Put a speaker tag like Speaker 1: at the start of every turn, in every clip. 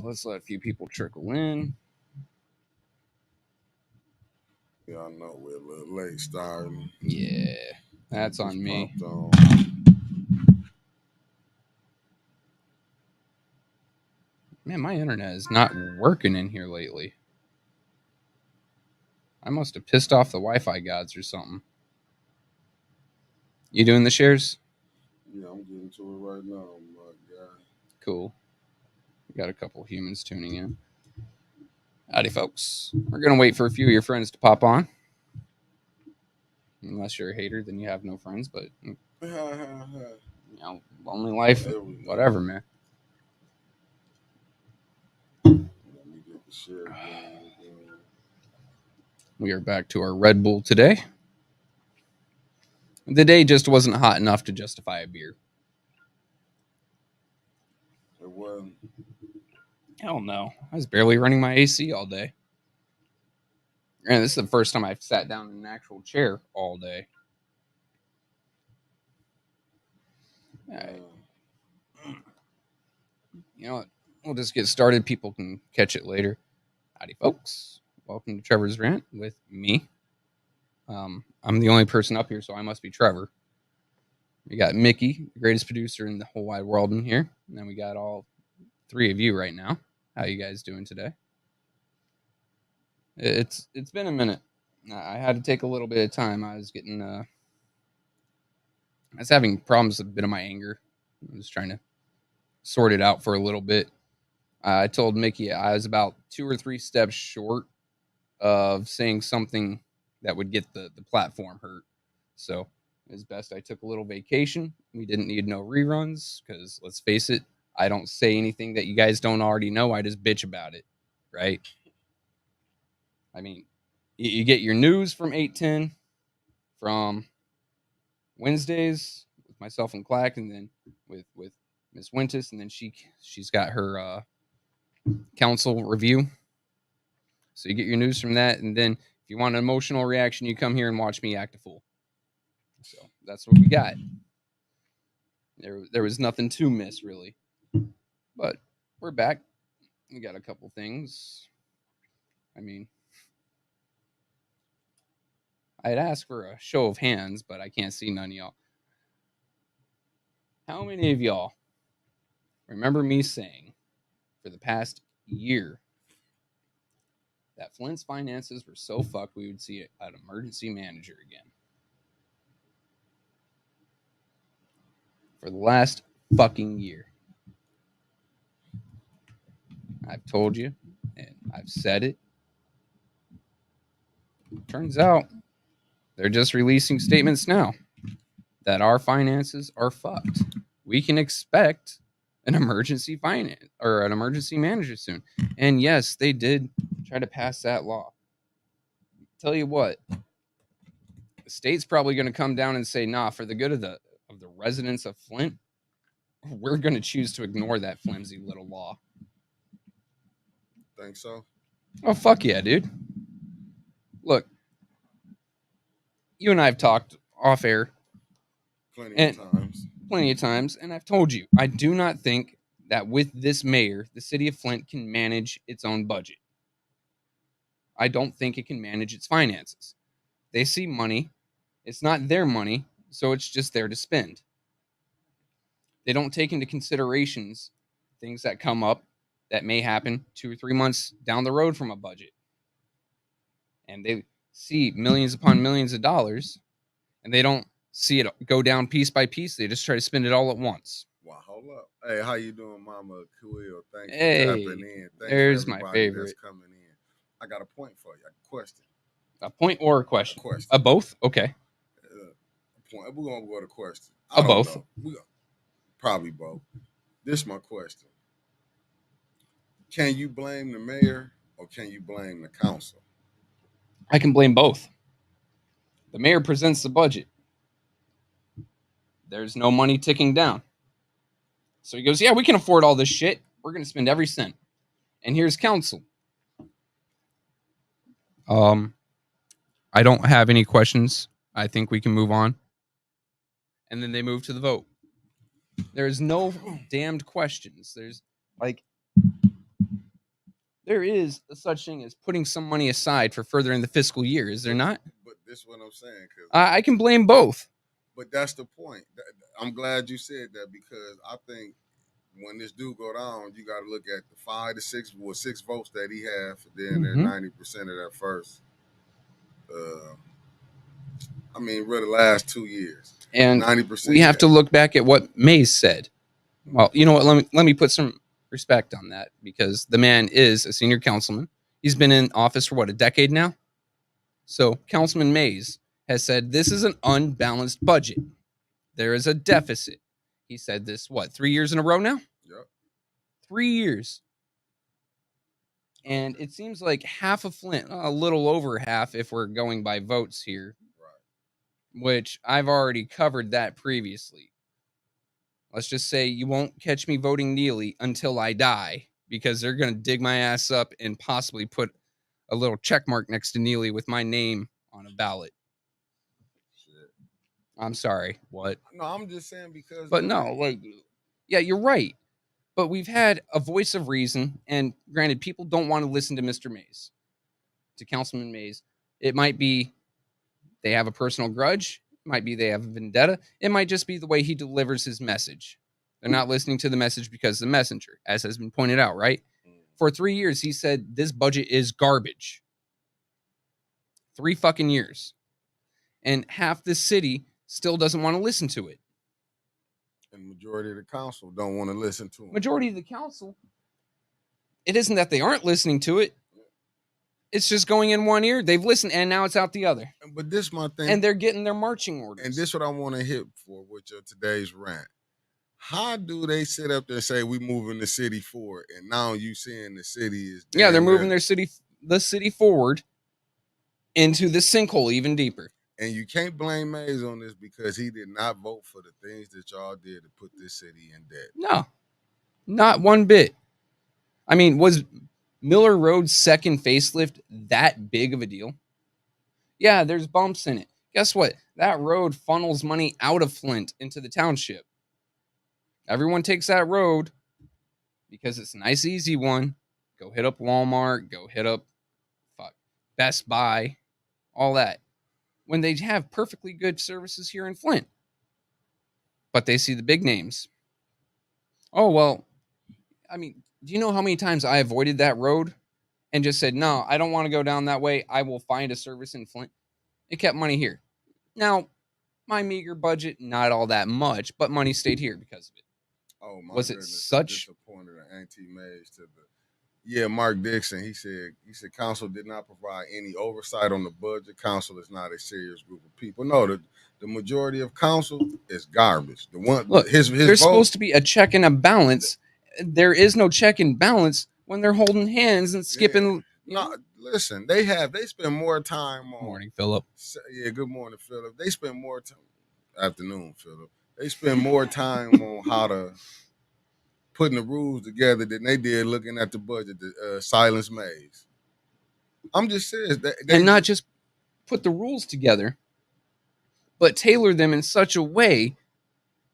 Speaker 1: Let's let a few people trickle in.
Speaker 2: Yeah, I know we're a little late starting.
Speaker 1: Yeah, that's
Speaker 2: Just
Speaker 1: on me.
Speaker 2: popped on.
Speaker 1: Man, my internet is not working in here lately. I must have pissed off the Wi-Fi gods or something. You doing the shares?
Speaker 2: Yeah, I'm getting to it right now, my guy.
Speaker 1: Cool. We got a couple humans tuning in. Howdy, folks. We're going to wait for a few of your friends to pop on. Unless you're a hater, then you have no friends, but, lonely life, whatever, man.
Speaker 2: Let me get the share again.
Speaker 1: We are back to our Red Bull today. The day just wasn't hot enough to justify a beer.
Speaker 2: It wasn't.
Speaker 1: Hell no. I was barely running my AC all day. And this is the first time I've sat down in an actual chair all day. All right. You know what? We'll just get started. People can catch it later. Howdy, folks. Welcome to Trevor's Rant with me. I'm the only person up here, so I must be Trevor. We got Mickey, the greatest producer in the whole wide world, in here. And then we got all three of you right now. How you guys doing today? It's been a minute. I had to take a little bit of time. I was having problems with a bit of my anger. I was trying to sort it out for a little bit. I told Mickey I was about 2 or 3 steps short of saying something that would get the platform hurt. So it was best I took a little vacation. We didn't need no reruns because, let's face it, I don't say anything that you guys don't already know. I just bitch about it, right? I mean, you get your news from 810 from Wednesdays with myself and Clack, and then with Miss Wintis, and then she's got her council review. So you get your news from that, and then if you want an emotional reaction, you come here and watch me act a fool. So that's what we got. There was nothing to miss, really. But we're back. We got a couple things. I mean, I'd ask for a show of hands, but I can't see none of y'all. How many of y'all remember me saying for the past year that Flint's finances were so fucked we would see an emergency manager again? For the last fucking year. I've told you, and I've said it. Turns out they're just releasing statements now that our finances are fucked. We can expect an emergency finance or an emergency manager soon. And yes, they did try to pass that law. Tell you what, the state's probably going to come down and say, nah, for the good of the residents of Flint, we're going to choose to ignore that flimsy little law.
Speaker 2: Think so?
Speaker 1: Oh, fuck yeah, dude. Look, you and I have talked off air
Speaker 2: Plenty of
Speaker 1: times, and I've told you, I do not think that with this mayor, the city of Flint can manage its own budget. I don't think it can manage its finances. They see money. It's not their money, so it's just there to spend. They don't take into considerations things that come up that may happen 2 or 3 months down the road from a budget. And they see millions upon millions of dollars, and they don't see it go down piece by piece. They just try to spend it all at once.
Speaker 2: Wow, hold up. Hey, how you doing, Mama Quill? Thanks
Speaker 1: Hey,
Speaker 2: for tapping in. Thanks
Speaker 1: there's
Speaker 2: for
Speaker 1: my
Speaker 2: everybody
Speaker 1: favorite.
Speaker 2: that's coming in. I got a point for you. A question.
Speaker 1: A point or a question?
Speaker 2: A question.
Speaker 1: Both? Okay.
Speaker 2: A point. We're going to go to question.
Speaker 1: Both.
Speaker 2: Probably both. This is my question. Can you blame the mayor or can you blame the council?
Speaker 1: I can blame both. The mayor presents the budget. There's no money ticking down. So he goes, yeah, we can afford all this shit. We're going to spend every cent. And here's council. I don't have any questions. I think we can move on. And then they move to the vote. There's no damned questions. There's like, there is a such thing as putting some money aside for further in the fiscal year, is there not?
Speaker 2: But this is what I'm saying.
Speaker 1: I can blame both.
Speaker 2: But that's the point. I'm glad you said that, because I think when this do go down, you got to look at the 5 to 6, 6 votes that he had for then
Speaker 1: Mhm.
Speaker 2: 90% of that first. Really, the last 2 years,
Speaker 1: And
Speaker 2: 90%.
Speaker 1: we have to look back at what Mays said. Well, you know what? Let me put some respect on that, because the man is a senior councilman. He's been in office for what, a decade now? So Councilman Mays has said this is an unbalanced budget. There is a deficit. He said this, what, 3 years in a row now?
Speaker 2: Yep.
Speaker 1: 3 years. And it seems like half of Flint, a little over half if we're going by votes here,
Speaker 2: Right.
Speaker 1: which I've already covered that previously. Let's just say you won't catch me voting Neely until I die, because they're going to dig my ass up and possibly put a little check mark next to Neely with my name on a ballot.
Speaker 2: Shit.
Speaker 1: I'm sorry. What?
Speaker 2: No, I'm just saying because.
Speaker 1: But no, like, yeah, you're right. But we've had a voice of reason, and granted, people don't want to listen to Mr. Mays, to Councilman Mays. It might be they have a personal grudge. It might be they have a vendetta. It might just be the way he delivers his message. They're not listening to the message because the messenger, as has been pointed out, right? For 3 years, he said this budget is garbage. 3 fucking years. And half the city still doesn't want to listen to it.
Speaker 2: And the majority of the council don't want to listen to him.
Speaker 1: Majority of the council, it isn't that they aren't listening to it. It's just going in one ear. They've listened, and now it's out the other.
Speaker 2: But this my thing.
Speaker 1: And they're getting their marching orders.
Speaker 2: And this what I want to hit for with your today's rant. How do they sit up there and say we moving the city forward, and now you seeing the city is
Speaker 1: they're moving the city forward into the sinkhole even deeper.
Speaker 2: And you can't blame Mays on this, because he did not vote for the things that y'all did to put this city in debt.
Speaker 1: No, not one bit. I mean, was Miller Road's second facelift that big of a deal? Yeah, there's bumps in it. Guess what? That road funnels money out of Flint into the township. Everyone takes that road because it's a nice, easy one. Go hit up Walmart. Go hit up Best Buy. All that. When they have perfectly good services here in Flint. But they see the big names. Oh, well, I mean, do you know how many times I avoided that road and just said, no, I don't want to go down that way. I will find a service in Flint. It kept money here. Now, my meager budget, not all that much, but money stayed here because of it.
Speaker 2: Oh, my
Speaker 1: was
Speaker 2: goodness.
Speaker 1: It such
Speaker 2: disappointed an anti-Mays to the. Yeah, Mark Dixon, he said council did not provide any oversight on the budget. Council is not a serious group of people. No, the majority of council is garbage. The one,
Speaker 1: look,
Speaker 2: his
Speaker 1: there's supposed to be a check and a balance. There is no check and balance when they're holding hands and skipping.
Speaker 2: Yeah. No, listen, they spend more time on.
Speaker 1: Morning, Philip.
Speaker 2: Yeah, good morning, Philip. They spend more time. Afternoon, Philip. They spend more time on how to putting the rules together than they did looking at the budget to silence Mays. I'm just saying that,
Speaker 1: and not just put the rules together, but tailor them in such a way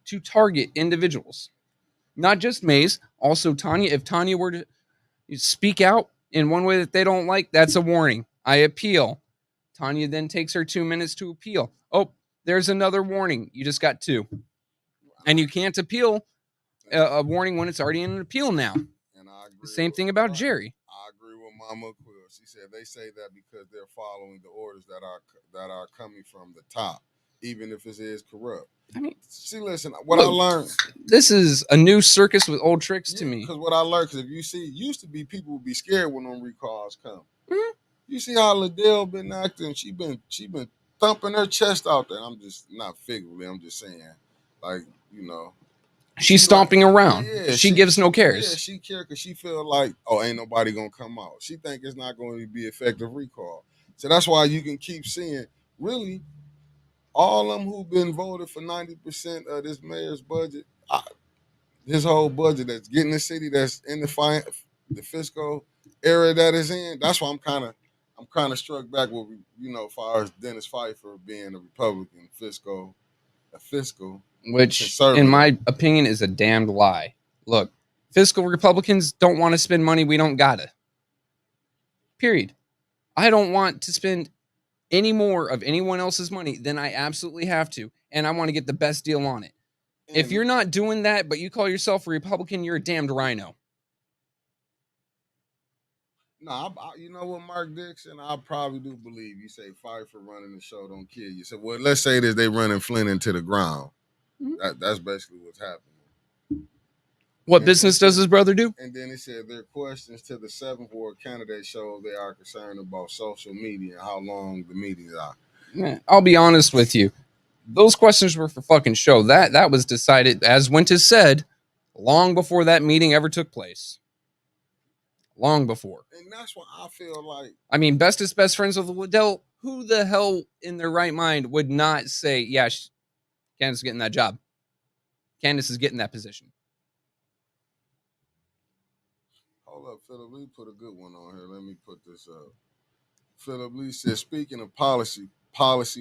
Speaker 1: to target individuals. Not just Mays, also Tanya. If Tanya were to speak out in one way that they don't like, that's a warning. I appeal. Tanya then takes her 2 minutes to appeal. Oh, there's another warning. You just got 2. And you can't appeal a warning when it's already in an appeal now.
Speaker 2: And I agree.
Speaker 1: The same thing about Jerry.
Speaker 2: I agree with Mama Quill. She said they say that because they're following the orders that are coming from the top, even if it is corrupt.
Speaker 1: I mean,
Speaker 2: see, listen, what I learned.
Speaker 1: This is a new circus with old tricks to me.
Speaker 2: Because what I learned, because if you see, used to be people would be scared when them recalls come. Mm-hmm. You see how Liddell been acting? She been thumping her chest out there. I'm just not figuratively. I'm just saying, like, you know.
Speaker 1: She's stomping around. Yeah, she gives no cares.
Speaker 2: Yeah, she cares because she feel like, oh, ain't nobody gonna come out. She think it's not going to be effective recall. So that's why you can keep seeing, really, all them who've been voted for 90% of this mayor's budget, his whole budget that's getting the city that's in the fiscal area that is in. That's why I'm kind of struck back with, as far as Dennis Pfeiffer being a Republican fiscal.
Speaker 1: Which, in my opinion, is a damned lie. Look, fiscal Republicans don't want to spend money we don't gotta. Period. I don't want to spend any more of anyone else's money than I absolutely have to, and I want to get the best deal on it. If you're not doing that, but you call yourself a Republican, you're a damned rhino.
Speaker 2: No, you know what, Mark Dixon? I probably do believe you say fight for running the show, don't kill you. So, well, let's say this: they running Flint into the ground.
Speaker 1: Mm-hmm.
Speaker 2: That's basically what's happening.
Speaker 1: What business does his brother do?
Speaker 2: And then he said their questions to the 7th Ward candidates show they are concerned about social media and how long the meetings are.
Speaker 1: Man, I'll be honest with you. Those questions were for fucking show. That was decided, as Winters said, long before that meeting ever took place. Long before.
Speaker 2: And that's what I feel like.
Speaker 1: I mean, bestest best friends with Liddell. Who the hell in their right mind would not say, yeah, Candace is getting that job. Candace is getting that position.
Speaker 2: Hold up, Philip Lee put a good one on here. Let me put this up. Philip Lee says, speaking of policy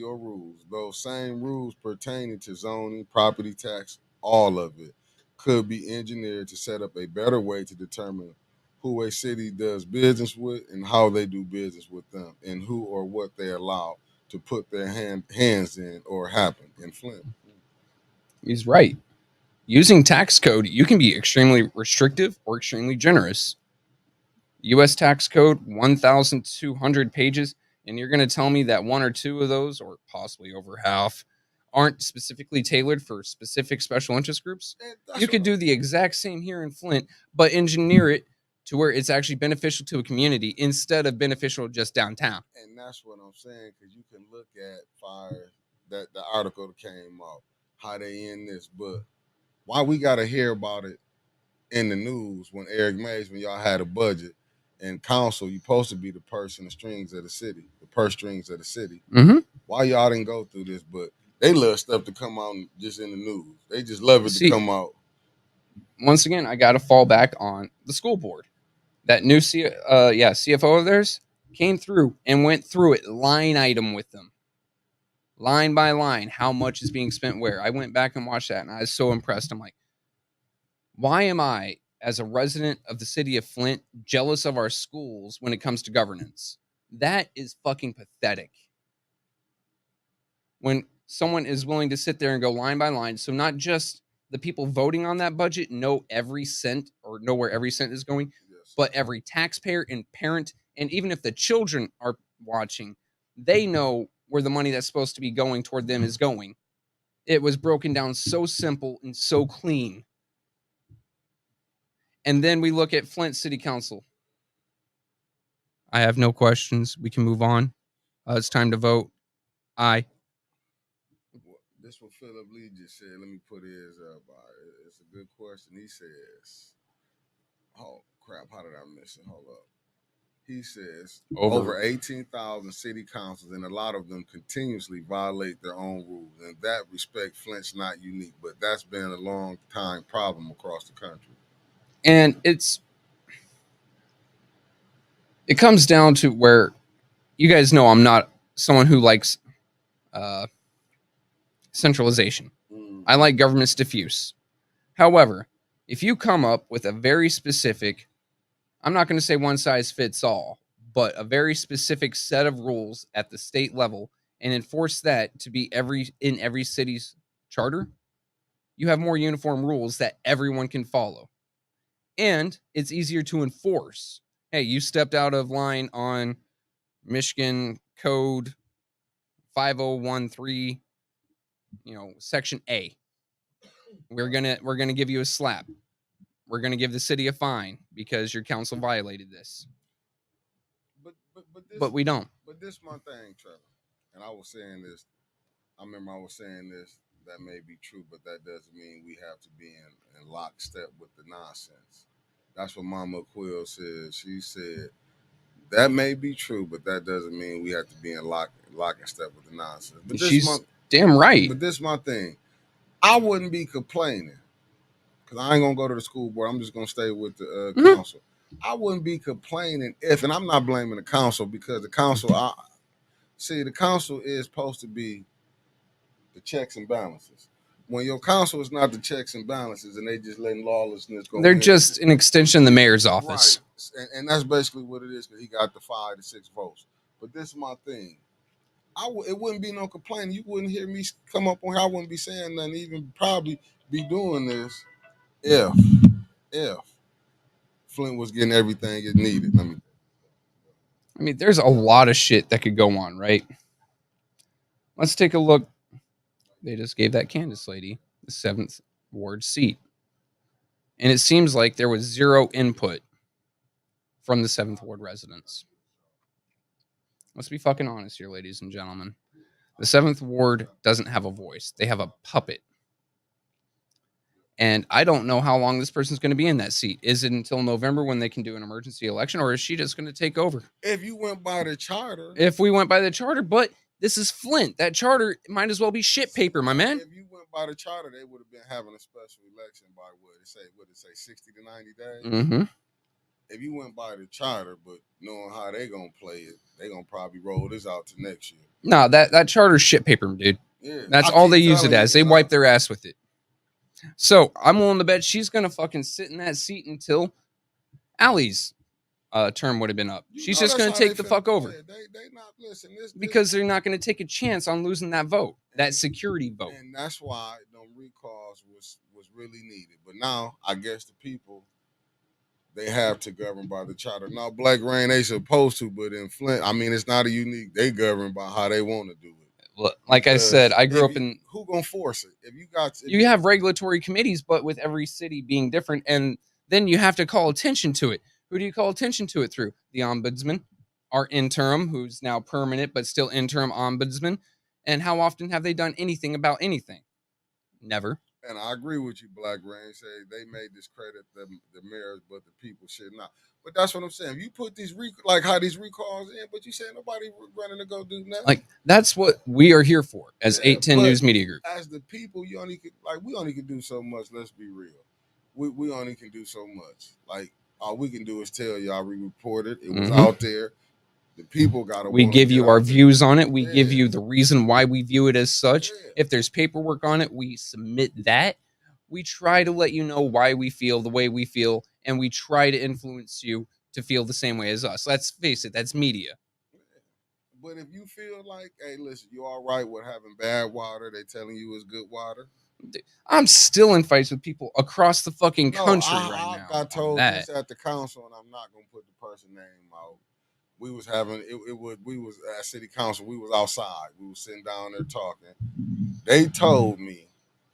Speaker 2: or rules, those same rules pertaining to zoning, property tax, all of it could be engineered to set up a better way to determine who a city does business with and how they do business with them and who or what they allow to put their hands in or happen in Flint.
Speaker 1: He's right. Using tax code, you can be extremely restrictive or extremely generous. U.S. tax code, 1,200 pages, and you're going to tell me that one or two of those, or possibly over half, aren't specifically tailored for specific special interest groups? You could do the exact same here in Flint, but engineer it to where it's actually beneficial to a community instead of beneficial just downtown.
Speaker 2: And that's what I'm saying, because you can look at fire, that the article that came out, how they end this, but why we got to hear about it in the news when Eric Mays, when y'all had a budget and council, you supposed to be the purse and the strings of the city, the purse strings of the city.
Speaker 1: Mm-hmm.
Speaker 2: Why y'all didn't go through this? But they love stuff to come out just in the news. They just love it to come out.
Speaker 1: Once again, I got to fall back on the school board. That new CFO of theirs came through and went through it line item with them. Line by line, how much is being spent where. I went back and watched that, and I was so impressed. I'm like, why am I, as a resident of the city of Flint, jealous of our schools when it comes to governance? That is fucking pathetic. When someone is willing to sit there and go line by line, so not just the people voting on that budget know every cent or know where every cent is going, but every taxpayer and parent, and even if the children are watching, they know where the money that's supposed to be going toward them is going. It was broken down so simple and so clean. And then we look at Flint City Council. I have no questions. We can move on. It's time to vote. Aye.
Speaker 2: This what Philip Lee just said. Let me put his up. It's a good question. He says, oh, crap. How did I miss it? Hold up. He says over 18,000 city councils, and a lot of them continuously violate their own rules. In that respect, Flint's not unique, but that's been a long time problem across the country.
Speaker 1: And it comes down to where you guys know I'm not someone who likes centralization. I like government's diffuse. However, if you come up with a very specific, I'm not going to say one size fits all, but a very specific set of rules at the state level and enforce that to be in every city's charter, you have more uniform rules that everyone can follow. And it's easier to enforce. Hey, you stepped out of line on Michigan Code 5013, Section A. We're gonna give you a slap. We're gonna give the city a fine because your council violated this. But we don't.
Speaker 2: But this my thing, Trevor. And I was saying this. I remember I was saying this. That may be true, but that doesn't mean we have to be in lockstep with the nonsense. That's what Mama Quill said. She said that may be true, but that doesn't mean we have to be in lock and step with the nonsense. But
Speaker 1: she's damn right.
Speaker 2: But this my thing. I wouldn't be complaining because I ain't gonna go to the school board. I'm just gonna stay with the council. I wouldn't be complaining if, and I'm not blaming the council because the council, the council is supposed to be the checks and balances. When your council is not the checks and balances and they just letting lawlessness go,
Speaker 1: they're just an extension of the mayor's office.
Speaker 2: And that's basically what it is. Because he got the 5 to 6 votes. But this is my thing. It wouldn't be no complaining. You wouldn't hear me come up on here. I wouldn't be saying nothing. Even probably be doing this if Flint was getting everything it needed.
Speaker 1: I mean, there's a lot of shit that could go on, right? Let's take a look. They just gave that Candace lady the 7th ward seat. And it seems like there was zero input from the 7th ward residents. Let's be fucking honest here, ladies and gentlemen. The 7th ward doesn't have a voice. They have a puppet. And I don't know how long this person's going to be in that seat. Is it until November when they can do an emergency election, or is she just going to take over?
Speaker 2: If you went by the charter.
Speaker 1: If we went by the charter, but this is Flint. That charter might as well be shit paper, my man.
Speaker 2: If you went by the charter, they would have been having a special election by what it say 60 to 90 days?
Speaker 1: Mm-hmm.
Speaker 2: If you went by the charter, but knowing how they going to play it, they going to probably roll this out to next year.
Speaker 1: No, that charter's shit paper, dude.
Speaker 2: Yeah,
Speaker 1: that's all they use it as. They wipe their ass with it. So I'm willing to bet she's gonna fucking sit in that seat until Allie's term would have been up. She's just gonna take the fuck over.
Speaker 2: They not listen
Speaker 1: because they're not gonna take a chance on losing that vote, that security vote.
Speaker 2: And that's why them recalls was really needed. But now I guess the people, they have to govern by the charter. Now Black Rain they supposed to, but in Flint, I mean it's not a unique. They govern by how they want to do it.
Speaker 1: Like I said, I grew up in.
Speaker 2: Who gonna force it? If
Speaker 1: you have regulatory committees, but with every city being different, and then you have to call attention to it. Who do you call attention to it through? The ombudsman, our interim, who's now permanent but still interim ombudsman. And how often have they done anything about anything? Never.
Speaker 2: And I agree with you, Black Rain. Say they may discredit the mayors, but the people should not. But that's what I'm saying. You put these like how these recalls in, but you say nobody running to go do nothing.
Speaker 1: Like that's what we are here for as 810 News Media Group.
Speaker 2: As the people, we only can do so much. Let's be real. We only can do so much. Like all we can do is tell y'all we reported it was out there. The people gotta.
Speaker 1: We give you our views on it. We give you the reason why we view it as such. Yeah. If there's paperwork on it, we submit that. We try to let you know why we feel the way we feel, and we try to influence you to feel the same way as us. Let's face it, that's media.
Speaker 2: But if you feel like, hey, listen, you all right with having bad water, they telling you it's good water.
Speaker 1: I'm still in fights with people across the fucking country right now.
Speaker 2: I told this at the council, and I'm not gonna put the person's name out. We was having we was at city council. We was outside. We was sitting down there talking. They told me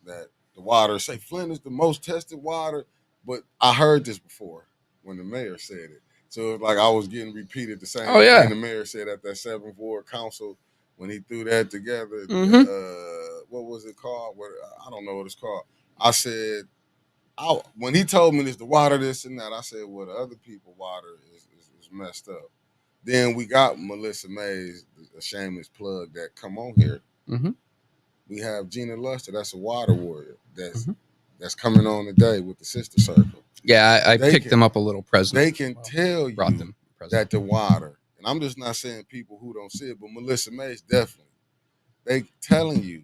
Speaker 2: that the water, say Flint is the most tested water, but I heard this before when the mayor said it. So it was like I was getting repeated the same thing the mayor said at that 7th ward council when he threw that together. What was it called? I don't know what it's called. I said, when he told me this, the water, this and that, I said, well, the other people water is messed up. Then we got Melissa Mays, a shameless plug that come on here.
Speaker 1: Mm-hmm.
Speaker 2: We have Gina Luster, that's a water warrior that's coming on today with the Sister Circle.
Speaker 1: Yeah, I picked them up a little present.
Speaker 2: They can tell you that the water, and I'm just not saying people who don't see it, but Melissa Mays definitely, they telling you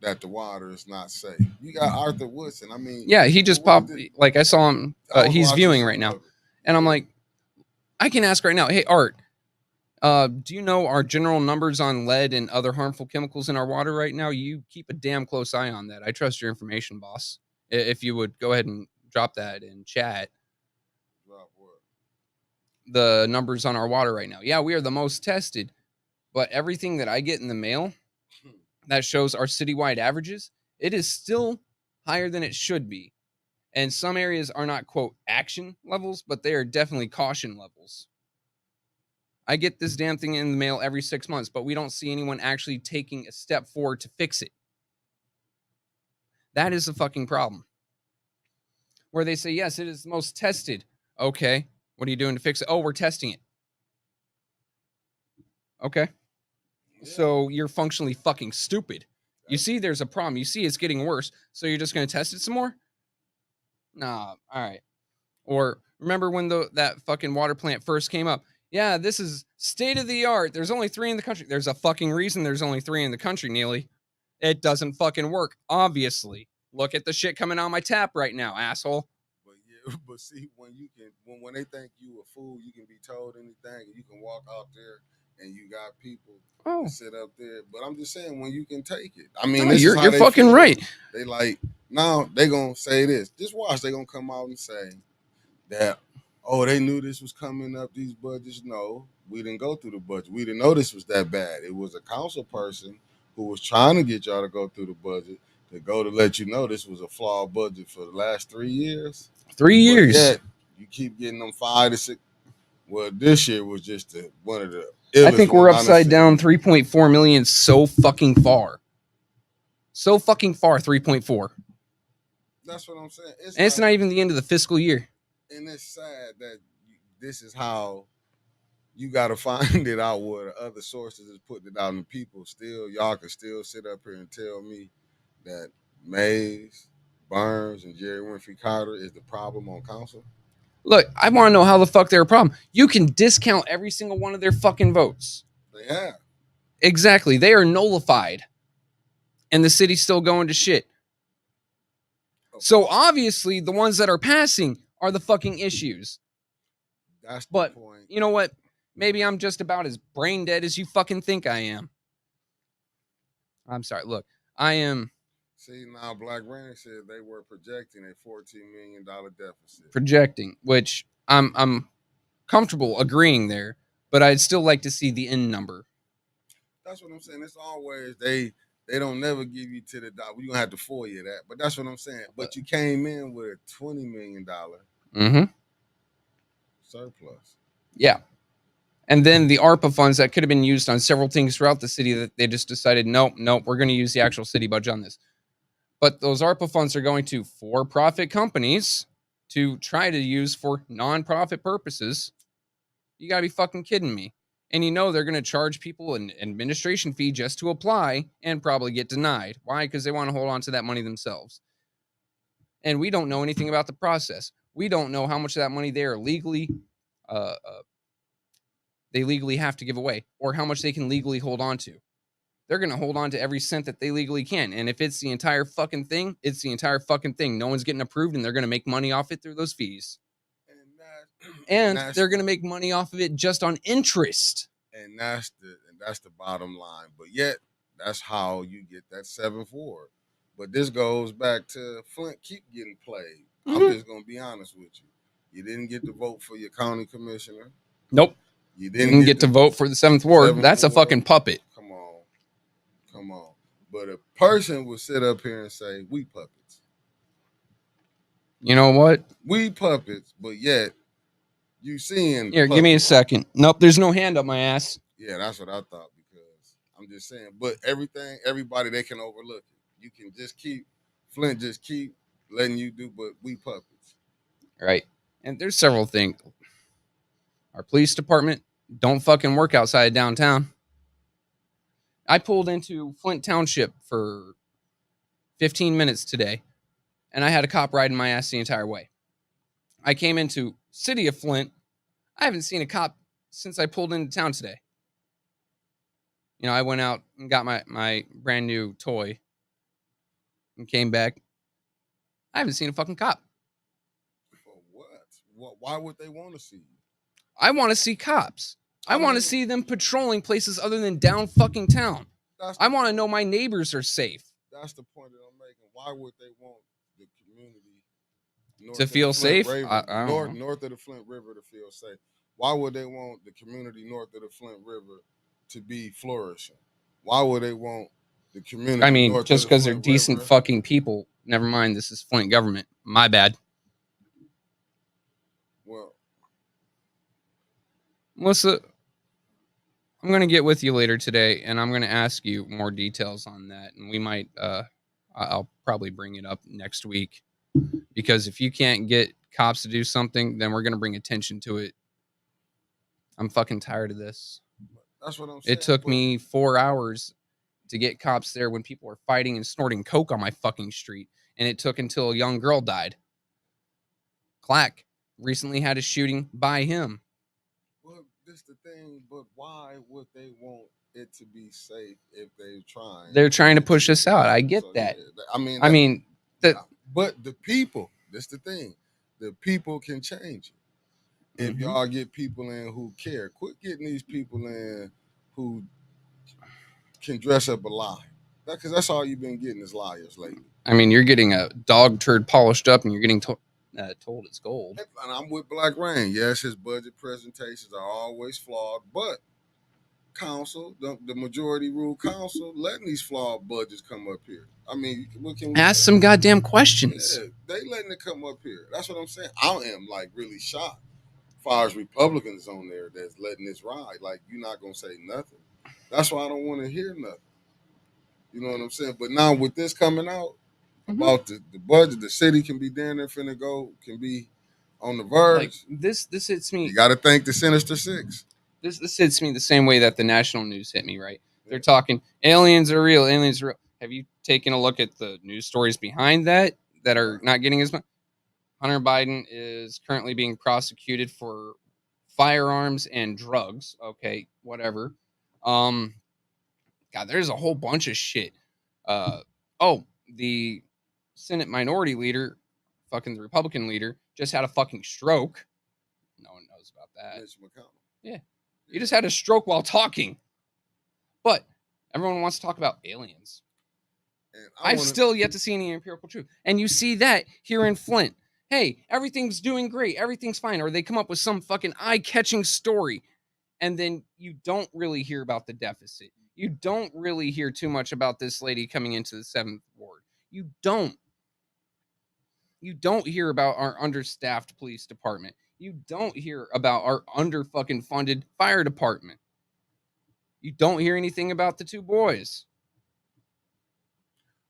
Speaker 2: that the water is not safe. You got Arthur Woodson. I mean,
Speaker 1: yeah, he just popped. Like I saw him. He's viewing right now, and I'm like, I can ask right now. Hey, Art. Do you know our general numbers on lead and other harmful chemicals in our water right now? You keep a damn close eye on that. I trust your information, boss. If you would go ahead and drop that in chat.
Speaker 2: Drop what?
Speaker 1: The numbers on our water right now. Yeah, we are the most tested, but everything that I get in the mail that shows our citywide averages, it is still higher than it should be. And some areas are not, quote, action levels, but they are definitely caution levels. I get this damn thing in the mail every 6 months, but we don't see anyone actually taking a step forward to fix it. That is the fucking problem. Where they say, yes, it is the most tested. Okay, what are you doing to fix it? Oh, we're testing it. Okay. Yeah. So you're functionally fucking stupid. You see there's a problem. You see it's getting worse. So you're just going to test it some more? Nah, all right. Or remember when that fucking water plant first came up? Yeah, this is state of the art. There's only 3 in the country. There's a fucking reason there's only 3 in the country, Neely. It doesn't fucking work, obviously. Look at the shit coming out of my tap right now, asshole.
Speaker 2: but see, when they think you a fool, you can be told anything, and you can walk out there, and you got people that sit up there. But I'm just saying, when you can take it, I mean, this is how
Speaker 1: you're
Speaker 2: they
Speaker 1: fucking
Speaker 2: feel.
Speaker 1: right.
Speaker 2: They like now they gonna say this. Just watch, they gonna come out and say that, oh, they knew this was coming up, these budgets. No, we didn't go through the budget. We didn't know this was that bad. It was a council person who was trying to get y'all to go through the budget to go to let you know this was a flawed budget for the last 3 years.
Speaker 1: 3 years.
Speaker 2: But yet, you keep getting them 5 to 6. Well, this year was just one of the illest.
Speaker 1: I think we're upside down 3.4 million so fucking far. So fucking far, 3.4.
Speaker 2: That's what I'm saying.
Speaker 1: It's not even the end of the fiscal year.
Speaker 2: And it's sad that this is how you got to find it out, where the other sources is putting it out, and people still, y'all can still sit up here and tell me that Mays, Burns, and Jerry Winfrey Carter is the problem on council.
Speaker 1: Look, I want to know how the fuck they're a problem. You can discount every single one of their fucking votes.
Speaker 2: They have.
Speaker 1: Exactly. They are nullified. And the city's still going to shit. So obviously, the ones that are passing are the fucking issues.
Speaker 2: That's the point.
Speaker 1: You know what? Maybe I'm just about as brain dead as you fucking think I am. I'm sorry. Look, I am.
Speaker 2: See, now Black Rant said they were projecting a $14 million deficit.
Speaker 1: Projecting, which I'm comfortable agreeing there, but I'd still like to see the end number.
Speaker 2: That's what I'm saying. It's always they don't never give you to the dollar. We're gonna have to FOIA that. But that's what I'm saying. But you came in with a $20 million surplus.
Speaker 1: Yeah. And then the ARPA funds that could have been used on several things throughout the city that they just decided, nope, we're going to use the actual city budget on this. But those ARPA funds are going to for-profit companies to try to use for non-profit purposes. You got to be fucking kidding me. And you know they're going to charge people an administration fee just to apply and probably get denied. Why? Because they want to hold on to that money themselves. And we don't know anything about the process. We don't know how much of that money they are legally have to give away, or how much they can legally hold on to. They're going to hold on to every cent that they legally can. And if it's the entire fucking thing, it's the entire fucking thing. No one's getting approved, and they're going to make money off it through those fees. And they're going to make money off of it just on interest.
Speaker 2: And that's the bottom line. But yet, that's how you get that 7-4. But this goes back to Flint keep getting played. I'm just going to be honest with you. You didn't get to vote for your county commissioner.
Speaker 1: Nope. You didn't get to vote for the 7th Ward. That's a fucking puppet.
Speaker 2: Come on. But a person would sit up here and say, we puppets.
Speaker 1: You know what?
Speaker 2: We puppets, but yet you seeing.
Speaker 1: Here, give me a second. Nope, there's no hand up my ass.
Speaker 2: Yeah, that's what I thought, because I'm just saying. But everybody, they can overlook it. You can just Flint just keep letting you do, but we puppets.
Speaker 1: Right. And there's several things. Our police department don't fucking work outside downtown. I pulled into Flint Township for 15 minutes today, and I had a cop riding my ass the entire way. I came into city of Flint. I haven't seen a cop since I pulled into town today. You know, I went out and got my brand new toy and came back. I haven't seen a fucking cop.
Speaker 2: For what? Why would they want to see you?
Speaker 1: I want to see cops. I want to see them patrolling places other than down fucking town. I want to know my neighbors are safe.
Speaker 2: That's the point that I'm making. Why would they want the community
Speaker 1: to feel safe?
Speaker 2: North of the Flint River to feel safe. Why would they want the community north of the Flint River to be flourishing? Why would they want the community?
Speaker 1: I mean, just because they're decent fucking people. Never mind, this is Flint government. My bad.
Speaker 2: Well,
Speaker 1: Melissa, I'm going to get with you later today, and I'm going to ask you more details on that. And we might, I'll probably bring it up next week, because if you can't get cops to do something, then we're going to bring attention to it. I'm fucking tired of this.
Speaker 2: That's what I'm saying.
Speaker 1: It took me 4 hours to get cops there when people were fighting and snorting coke on my fucking street. And it took until a young girl died. Clack recently had a shooting by him.
Speaker 2: Well, this the thing, but why would they want it to be safe if they're trying?
Speaker 1: They're trying to push us out. I get that.
Speaker 2: Yeah,
Speaker 1: but
Speaker 2: the people, this the thing. the people can change it. If y'all get people in who care, quit getting these people in who can dress up a lie. Because that's all you've been getting is liars lately.
Speaker 1: I mean, you're getting a dog turd polished up, and you're getting told it's gold.
Speaker 2: And I'm with Black Rain. Yes, his budget presentations are always flawed, but council, the majority rule council, letting these flawed budgets come up here. I mean, what can we
Speaker 1: ask
Speaker 2: say?
Speaker 1: some goddamn questions?
Speaker 2: Yeah, they letting it come up here. That's what I'm saying. I am like really shocked. As far as Republicans on there that's letting this ride, like you're not gonna say nothing. That's why I don't want to hear nothing. You know what I'm saying? But now with this coming out about the budget, the city can be down there finna go, can be on the verge.
Speaker 1: Like this hits me.
Speaker 2: You got to thank the Sinister Six.
Speaker 1: This hits me the same way that the national news hit me. Right? They're talking aliens are real. Aliens are real. Have you taken a look at the news stories behind that are not getting as much? Hunter Biden is currently being prosecuted for firearms and drugs. Okay, whatever. God, there's a whole bunch of shit. The Senate Minority Leader, fucking the Republican leader, just had a fucking stroke. No one knows about that.
Speaker 2: Mitch McConnell.
Speaker 1: Yeah, he just had a stroke while talking. But everyone wants to talk about aliens. I've still yet to see any empirical truth. And you see that here in Flint. Hey, everything's doing great. Everything's fine. Or they come up with some fucking eye-catching story. And then you don't really hear about the deficit. You don't really hear too much about this lady coming into the 7th ward. You don't. You don't hear about our understaffed police department. You don't hear about our under-fucking funded fire department. You don't hear anything about the two boys.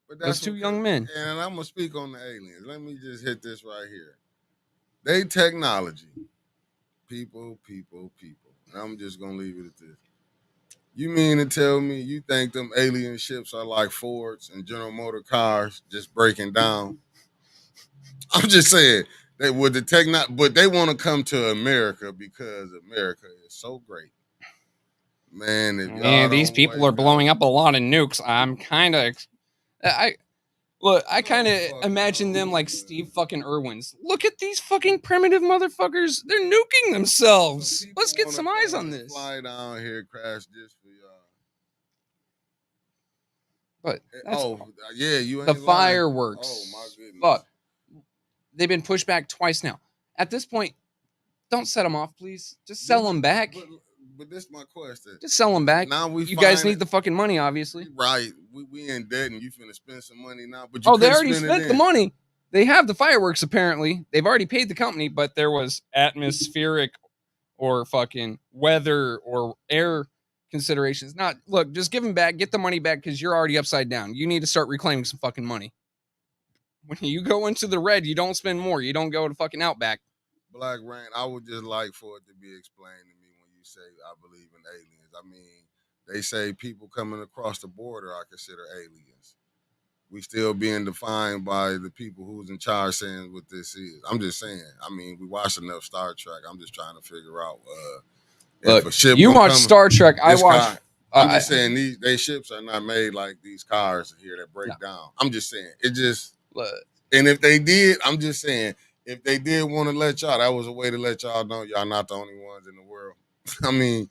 Speaker 1: But those two young men.
Speaker 2: And I'm going to speak on the aliens. Let me just hit this right here. They technology. People. And I'm just going to leave it at this. You mean to tell me you think them alien ships are like Fords and General Motor cars just breaking down? I'm just saying they would the but they want to come to America because America is so great. Man, if y'all
Speaker 1: these people are blowing up a lot of nukes. I'm kind of I kind of imagine them like Steve fucking Irwin's. Look at these fucking primitive motherfuckers. They're nuking themselves. Let's get some eyes on this.
Speaker 2: Fly down here, crash this for y'all.
Speaker 1: But
Speaker 2: you ain't
Speaker 1: the fireworks.
Speaker 2: Oh my goodness.
Speaker 1: Fuck. They've been pushed back twice now. At this point, don't set them off, please. Just sell them back.
Speaker 2: But this is my question.
Speaker 1: Just sell them back.
Speaker 2: Now
Speaker 1: you guys need the fucking money, obviously.
Speaker 2: Right. We in debt and you finna spend some money now. But
Speaker 1: they already spent the money. They have the fireworks, apparently. They've already paid the company, but there was atmospheric or fucking weather or air considerations. Look, just give them back. Get the money back because you're already upside down. You need to start reclaiming some fucking money. When you go into the red, you don't spend more. You don't go to fucking Outback.
Speaker 2: Black Rain, I would just like for it to be explained to me when you say I believe in aliens. I mean, they say people coming across the border I consider aliens. We still being defined by the people who's in charge saying what this is. I'm just saying. I mean, we watched enough Star Trek. I'm just trying to figure out.
Speaker 1: Look, you watch Star Trek. I watch.
Speaker 2: I'm just saying these ships are not made like these cars here that break down. I'm just saying it just. And if they did, I'm just saying, if they did want to let y'all, that was a way to let y'all know y'all not the only ones in the world. I mean,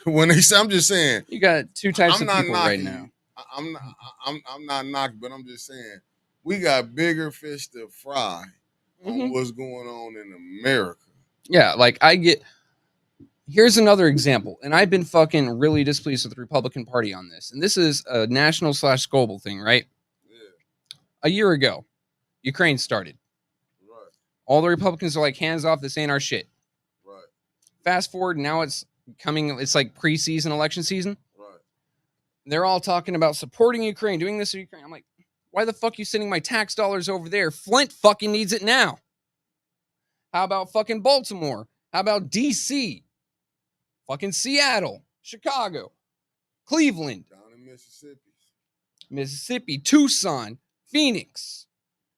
Speaker 2: when they say, I'm just saying,
Speaker 1: you got two types of people right now.
Speaker 2: I'm not knocking, but I'm just saying, we got bigger fish to fry on what's going on in America.
Speaker 1: Yeah, like here's another example, and I've been fucking really displeased with the Republican Party on this, and this is a national/global thing, right? A year ago, Ukraine started.
Speaker 2: Right.
Speaker 1: All the Republicans are like, hands off, this ain't our shit.
Speaker 2: Right.
Speaker 1: Fast forward, now it's like preseason election season.
Speaker 2: Right.
Speaker 1: They're all talking about supporting Ukraine, doing this to Ukraine. I'm like, why the fuck are you sending my tax dollars over there? Flint fucking needs it now. How about fucking Baltimore? How about DC? Fucking Seattle, Chicago, Cleveland.
Speaker 2: Down in
Speaker 1: Mississippi, Tucson, Phoenix,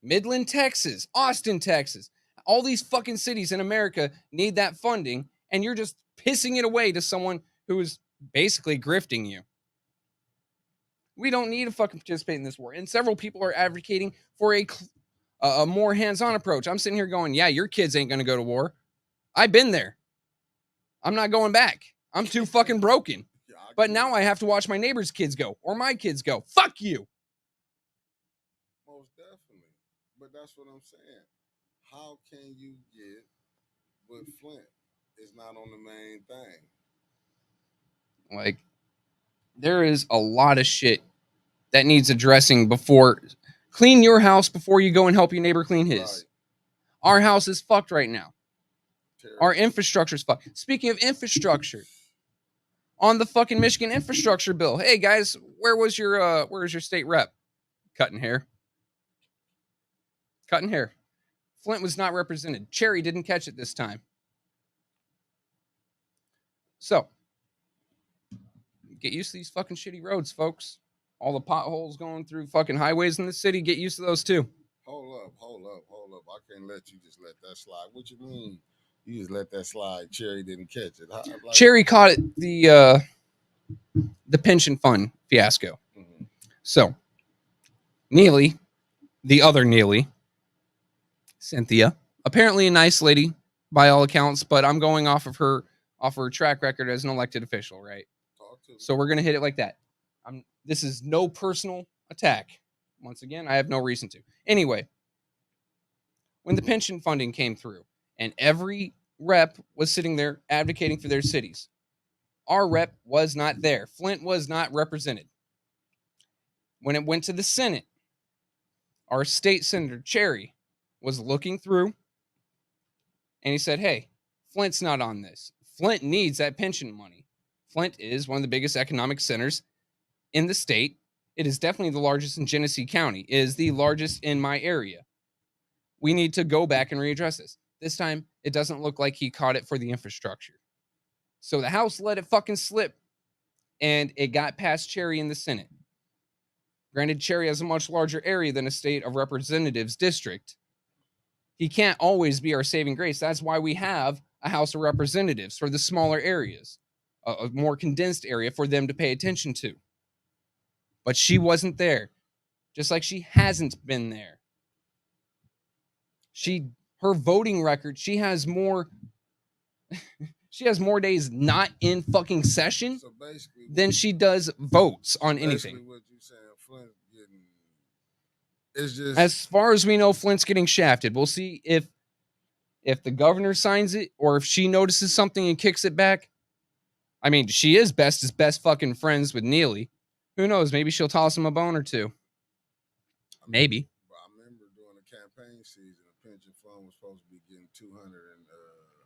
Speaker 1: Midland, Texas, Austin, Texas. All these fucking cities in America need that funding, and you're just pissing it away to someone who is basically grifting you. We don't need to fucking participate in this war. And several people are advocating for a a more hands-on approach. I'm sitting here going, yeah, your kids ain't going to go to war. I've been there. I'm not going back. I'm too fucking broken.
Speaker 2: Yeah,
Speaker 1: But now I have to watch my neighbor's kids go or my kids go. Fuck you.
Speaker 2: most definitely. But that's what I'm saying. How can you get with Flint? It's not on the main thing.
Speaker 1: Like, there is a lot of shit that needs addressing before. Clean your house before you go and help your neighbor clean his.
Speaker 2: Right.
Speaker 1: Our house is fucked right now.
Speaker 2: Terrible.
Speaker 1: Our infrastructure is fucked. Speaking of infrastructure, on the fucking Michigan infrastructure bill, hey guys, where's your state rep? Cutting hair. Flint was not represented. Cherry didn't catch it this time. So, get used to these fucking shitty roads, folks. All the potholes going through fucking highways in the city, get used to those too.
Speaker 2: Hold up. I can't let you just let that slide. What you mean? You just let that slide. Cherry didn't catch it.
Speaker 1: Cherry caught it the pension fund fiasco.
Speaker 2: Mm-hmm.
Speaker 1: So, Neely, the other Neely, Cynthia, apparently a nice lady by all accounts, but I'm going off of her track record as an elected official, right? So we're gonna hit it like that. This is no personal attack. Once again, I have no reason to. Anyway, when the pension funding came through and every rep was sitting there advocating for their cities, our rep was not there. Flint was not represented. When it went to the Senate, our state senator, Cherry, was looking through and he said, hey, Flint's not on this. Flint needs that pension money. Flint is one of the biggest economic centers in the state. It is definitely the largest in Genesee County. It is the largest in my area. We need to go back and readdress this. This time, it doesn't look like he caught it for the infrastructure. So the House let it fucking slip, and it got past Cherry in the Senate. Granted, Cherry has a much larger area than a state of representatives district. He can't always be our saving grace. That's why we have a House of Representatives for the smaller areas, a more condensed area for them to pay attention to. But she wasn't there, just like she hasn't been there. Her voting record, she has more days not in fucking session than she does votes on anything.
Speaker 2: What you saying, Flint getting, it's just,
Speaker 1: as far as we know, Flint's getting shafted. We'll see if the governor signs it or if she notices something and kicks it back. I mean, she is best fucking friends with Neely. Who knows? Maybe she'll toss him a bone or two. Maybe.
Speaker 2: I remember during the campaign season, the pension fund was supposed to be getting 200 and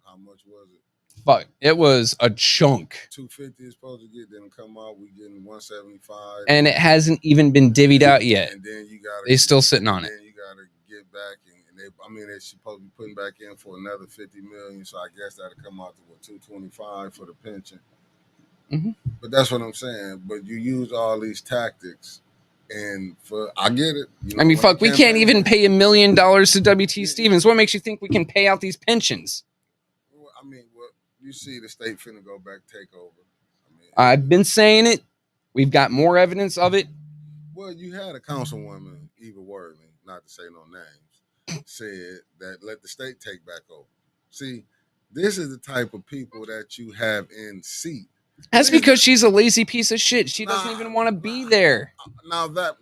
Speaker 2: how much was it?
Speaker 1: Fuck, it was a chunk.
Speaker 2: 250 is supposed to get, then come out, we getting 175.
Speaker 1: And it hasn't even been divvied out yet.
Speaker 2: And then you got
Speaker 1: they're still sitting on it.
Speaker 2: Then you got to get back, and they're supposed to be putting back in for another 50 million. So I guess that'll come out to 225 for the pension.
Speaker 1: Mm-hmm.
Speaker 2: But that's what I'm saying. But you use all these tactics, and I get it. You know,
Speaker 1: I mean, fuck, we can't even pay $1 million to W.T. Stevens. What makes you think we can pay out these pensions?
Speaker 2: I mean, you see the state finna go back take over.
Speaker 1: I've been saying it. We've got more evidence of it.
Speaker 2: Well, you had a councilwoman, Eva Worley, not to say no names, said that let the state take back over. See, this is the type of people that you have in seat.
Speaker 1: That's because she's a lazy piece of shit. She doesn't even want to be there.
Speaker 2: Now that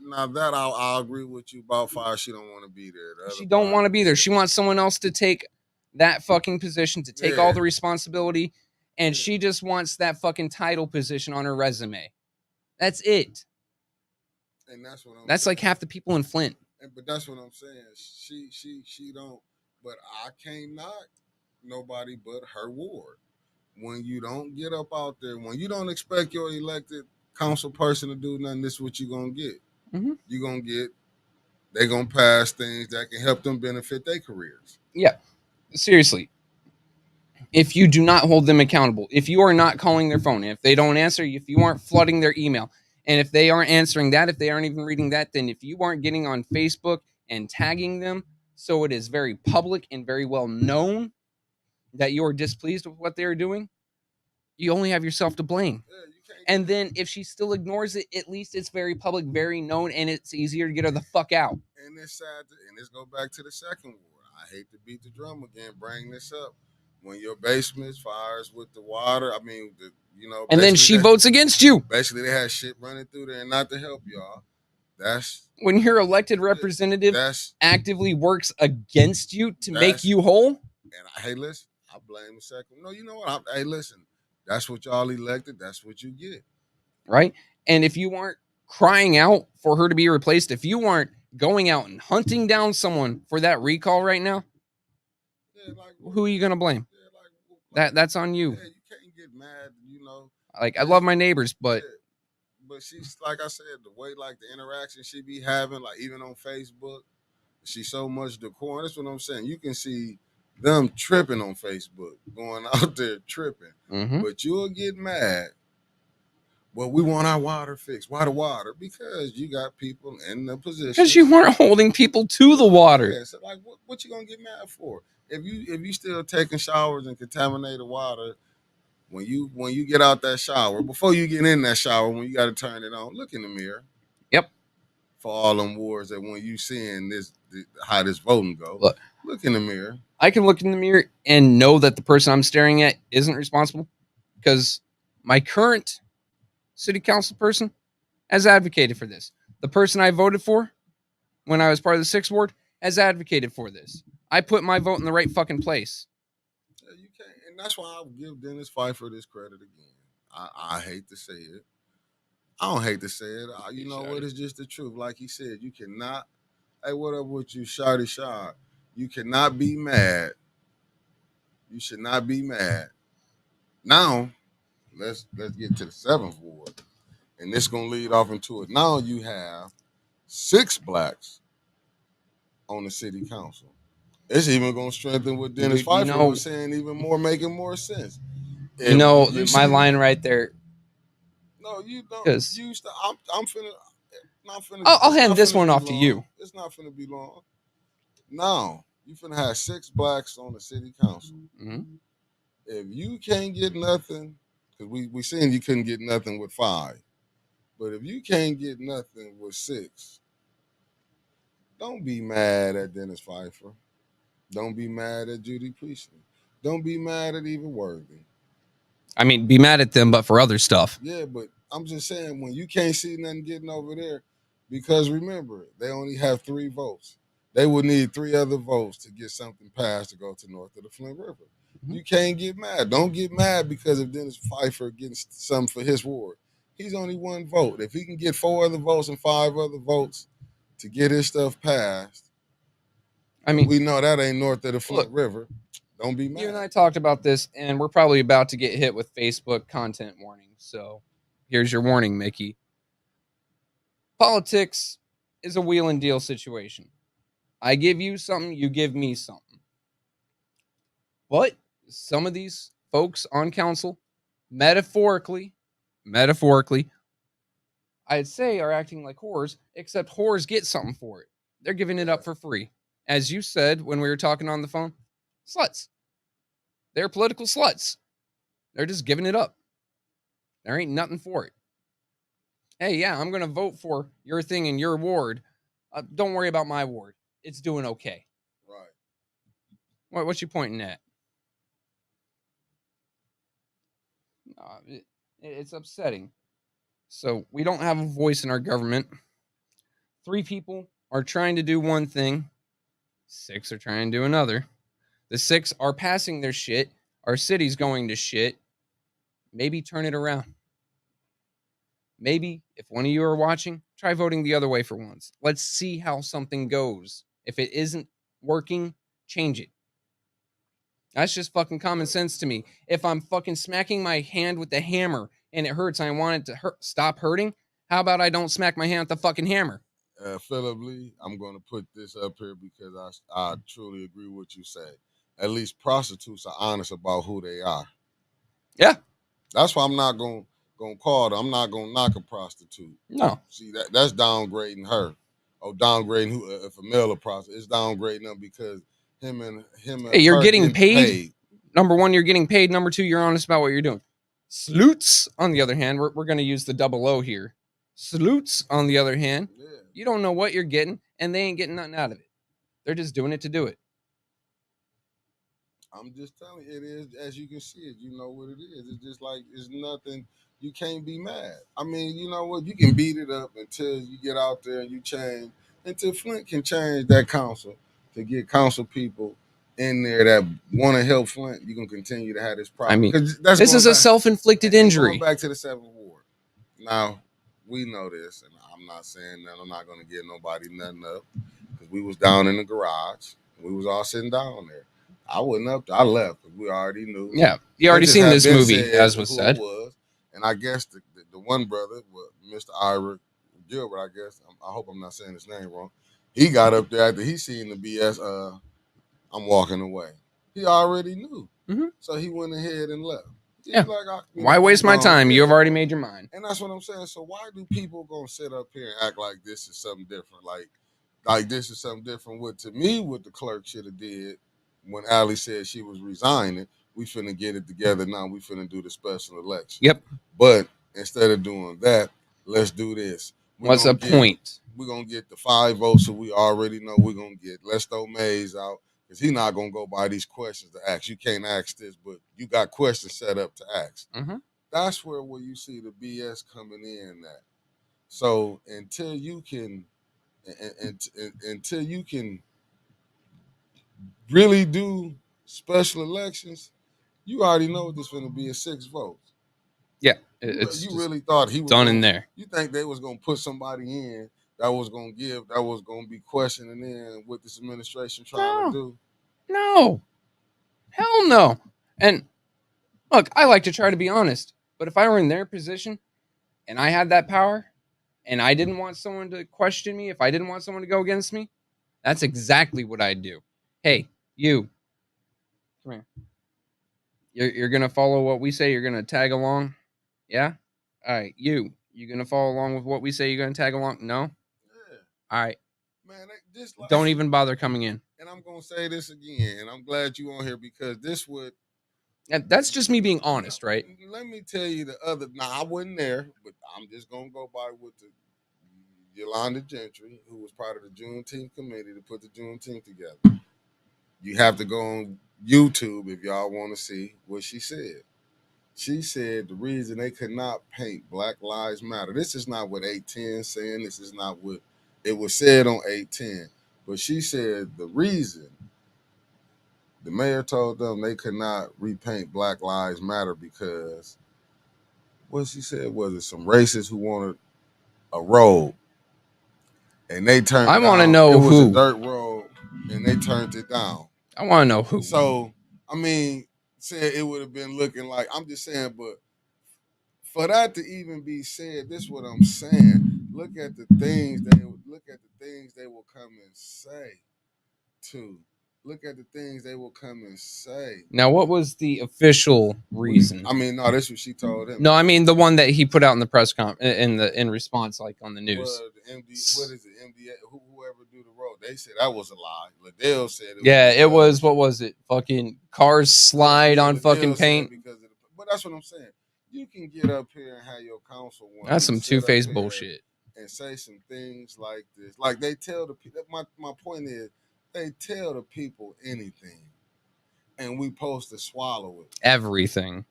Speaker 2: I'll agree with you about fire. She don't want to be there.
Speaker 1: She don't want to be there. She wants someone else to take that fucking position, to take all the responsibility, and she just wants that fucking title position on her resume. That's it.
Speaker 2: And that's what
Speaker 1: that's saying. Like half the people in Flint.
Speaker 2: But that's what I'm saying. She don't. But I can't knock nobody but her ward. When you don't get up out there, when you don't expect your elected council person to do nothing, this is what you're gonna get.
Speaker 1: Mm-hmm.
Speaker 2: You're gonna get. They're gonna pass things that can help them benefit their careers.
Speaker 1: Yeah. Seriously, if you do not hold them accountable, if you are not calling their phone, if they don't answer, if you aren't flooding their email, and if they aren't answering that, if they aren't even reading that, then if you aren't getting on Facebook and tagging them so it is very public and very well known that you are displeased with what they are doing, you only have yourself to blame. And then if she still ignores it, at least it's very public, very known, and it's easier to get her the fuck out.
Speaker 2: And it's sad, and let's go back to the second ward. I hate to beat the drum again, bring this up. When your basement fires with the water, I mean,
Speaker 1: and then she votes against you.
Speaker 2: Basically, they had shit running through there, and not to help y'all. That's
Speaker 1: when your elected representative actively works against you to make you whole.
Speaker 2: And hey, listen, I blame the second. No, you know what? Hey, listen, that's what y'all elected. That's what you get.
Speaker 1: Right? And if you aren't crying out for her to be replaced, if you aren't going out and hunting down someone for that recall right now, who are you going to blame? That's on you.
Speaker 2: Yeah, you can't get mad,
Speaker 1: Like, I love my neighbors, but...
Speaker 2: Yeah. But she's, like I said, the way, like, the interaction she be having, like, even on Facebook, she's so much decorum. That's what I'm saying. You can see them tripping on Facebook, going out there tripping.
Speaker 1: Mm-hmm.
Speaker 2: But you'll get mad. Well, we want our water fixed. Why the water? Because you got people in the position.
Speaker 1: Because you weren't holding people to the water.
Speaker 2: Yeah, so, like, what you gonna get mad for? If you still taking showers and contaminated water, when you get out that shower, before you get in that shower, when you got to turn it on, look in the mirror.
Speaker 1: Yep.
Speaker 2: For all them wars that when you seeing how this voting go, look in the mirror.
Speaker 1: I can look in the mirror and know that the person I'm staring at isn't responsible because my current city council person has advocated for this. The person I voted for when I was part of the 6th ward has advocated for this. I put my vote in the right fucking place.
Speaker 2: Yeah, you can't, and that's why I'll give Dennis Pfeiffer this credit again. I hate to say it. I don't hate to say it. You know what? It's just the truth. Like he said, you cannot. Hey, what up with you, Shotty Shot? You cannot be mad. You should not be mad. Now, let's get to the 7th ward, and this gonna lead off into it. Now you have 6 blacks on the city council. It's even gonna strengthen what Dennis Pfeiffer was saying, even more, making more sense.
Speaker 1: And my line right there.
Speaker 2: No, you don't. I'm finna.
Speaker 1: I'll hand this one off to you.
Speaker 2: It's not finna be long. Now you finna have 6 blacks on the city council.
Speaker 1: Mm-hmm.
Speaker 2: If you can't get nothing, because we seen you couldn't get nothing with 5, but if you can't get nothing with 6, don't be mad at Dennis Pfeiffer. Don't be mad at Judy Priestley. Don't be mad at even Worthy.
Speaker 1: I mean, be mad at them, but for other stuff.
Speaker 2: Yeah, but I'm just saying, when you can't see nothing getting over there, because remember, they only have 3 votes. They would need 3 other votes to get something passed to go to north of the Flint River. Mm-hmm. You can't get mad. Don't get mad because of Dennis Pfeiffer getting something for his ward. He's only 1 vote. If he can get 4 other votes and 5 other votes to get his stuff passed, I mean, we know that ain't north of the Flint River. Don't be mad.
Speaker 1: You and I talked about this, and we're probably about to get hit with Facebook content warning. So here's your warning, Mickey. Politics is a wheel and deal situation. I give you something, you give me something. But some of these folks on council, metaphorically, I'd say are acting like whores, except whores get something for it. They're giving it up for free. As you said when we were talking on the phone, sluts. They're political sluts. They're just giving it up. There ain't nothing for it. Hey, yeah, I'm going to vote for your thing in your ward. Don't worry about my ward. It's doing okay.
Speaker 2: Right.
Speaker 1: What you pointing at? It's upsetting. So we don't have a voice in our government. 3 people are trying to do one thing. 6 are trying to do another. The 6 are passing their shit. Our city's going to shit. Maybe turn it around. Maybe if one of you are watching, try voting the other way for once. Let's see how something goes. If it isn't working, change it. That's just fucking common sense to me. If I'm fucking smacking my hand with the hammer and it hurts and I want it to stop hurting, how about I don't smack my hand with the fucking hammer?
Speaker 2: Philip Lee, I'm going to put this up here because I truly agree with what you say. At least prostitutes are honest about who they are.
Speaker 1: Yeah.
Speaker 2: That's why I'm not going to call them. I'm not going to knock a prostitute.
Speaker 1: No.
Speaker 2: See, that's downgrading her. Or downgrading who, if a male or prostitute, it's downgrading them because him and
Speaker 1: hey, you're getting paid. Number 1, you're getting paid. Number 2, you're honest about what you're doing. Sleuts, on the other hand, we're going to use the double O here. Sleuts, on the other hand,
Speaker 2: Yeah.
Speaker 1: you don't know what you're getting, and they ain't getting nothing out of it. They're just doing it to do it.
Speaker 2: I'm just telling you, it is as you can see it. You know what it is. It's just like it's nothing. You can't be mad. I mean, you know what? You can beat it up until you get out there and you change. Until Flint can change that council to get council people in there that want to help Flint. You can continue to have this
Speaker 1: I
Speaker 2: problem
Speaker 1: mean,
Speaker 2: because that's
Speaker 1: this
Speaker 2: going
Speaker 1: is a
Speaker 2: back
Speaker 1: self-inflicted
Speaker 2: and going
Speaker 1: injury.
Speaker 2: back to the Seventh Ward. Now we know this, and I'm not saying that I'm not going to get nobody nothing up because we was down in the garage. We was all sitting down there. I wasn't up. I left. We already knew.
Speaker 1: Yeah, you already
Speaker 2: It just
Speaker 1: seen
Speaker 2: had
Speaker 1: this
Speaker 2: been
Speaker 1: movie,
Speaker 2: said
Speaker 1: as was
Speaker 2: who
Speaker 1: said.
Speaker 2: it was, and I guess the one brother, Mr. Ira Gilbert, I guess. I hope I'm not saying his name wrong. He got up there after he seen the BS. I'm walking away. He already knew, so he went ahead and left.
Speaker 1: Yeah.
Speaker 2: Like,
Speaker 1: why waste my time? You have already made your mind.
Speaker 2: And that's what I'm saying. So why do people gonna sit up here and act like this is something different? Like this is something different. What to me, what the clerk should have did when Allie said she was resigning, we finna get it together now. We finna do the special election.
Speaker 1: Yep.
Speaker 2: But instead of doing that, let's do this.
Speaker 1: What's the point?
Speaker 2: We're gonna get the 5 votes that we already know we're gonna get. Let's throw Mays out. Because he's not gonna go by these questions to ask. You can't ask this, but you got questions set up to ask. That's where you see the BS coming in at. So until you can until you can really do special elections, you already know this going to be a 6 votes.
Speaker 1: Yeah, it's
Speaker 2: you really thought he was
Speaker 1: done in there.
Speaker 2: You think they was going to put somebody in that was going to be questioning in what this administration trying to do?
Speaker 1: No, hell no. And look, I like to try to be honest, but if I were in their position and I had that power and I didn't want someone to question me, if I didn't want someone to go against me, that's exactly what I'd do. Hey, you, come here. You're gonna follow what we say. You're gonna tag along. Yeah. All right. You gonna follow along with what we say? You're gonna tag along? No.
Speaker 2: Yeah.
Speaker 1: All right.
Speaker 2: Man, just like,
Speaker 1: don't even bother coming in.
Speaker 2: And I'm gonna say this again, and I'm glad you on here because this would.
Speaker 1: And that's just me being honest, right?
Speaker 2: Let me tell you the other. Now I wasn't there, but I'm just gonna go by what the Yolanda Gentry, who was part of the Juneteenth committee to put the Juneteenth together. You have to go on YouTube if y'all want to see what she said. She said the reason they could not paint Black Lives Matter. This is not what 810 saying. This is not what it was said on 810. But she said the reason the mayor told them they could not repaint Black Lives Matter because what she said was it some racists who wanted a road and they turned.
Speaker 1: I want to know
Speaker 2: it was
Speaker 1: who.
Speaker 2: a dirt road and they turned it down.
Speaker 1: I want to know who.
Speaker 2: So I mean, said it would have been looking like. I'm just saying, but for that to even be said, this is what I'm saying. Look at the things they will come and say too. Look at the things they will come and say.
Speaker 1: Now, what was the official reason?
Speaker 2: I mean, no, that's what she told him.
Speaker 1: No, I mean the one that he put out in the press in response, like on the news.
Speaker 2: Well, what is it? MDA, whoever do the road, they said that was a lie. Liddell said it.
Speaker 1: Yeah, it was. What was it? Fucking cars slide on fucking paint.
Speaker 2: But that's what I'm saying. You can get up here and have your council.
Speaker 1: That's some two-faced bullshit.
Speaker 2: And say some things like this, like they tell the people. My point is, they tell the people anything, and we supposed to swallow it.
Speaker 1: Everything.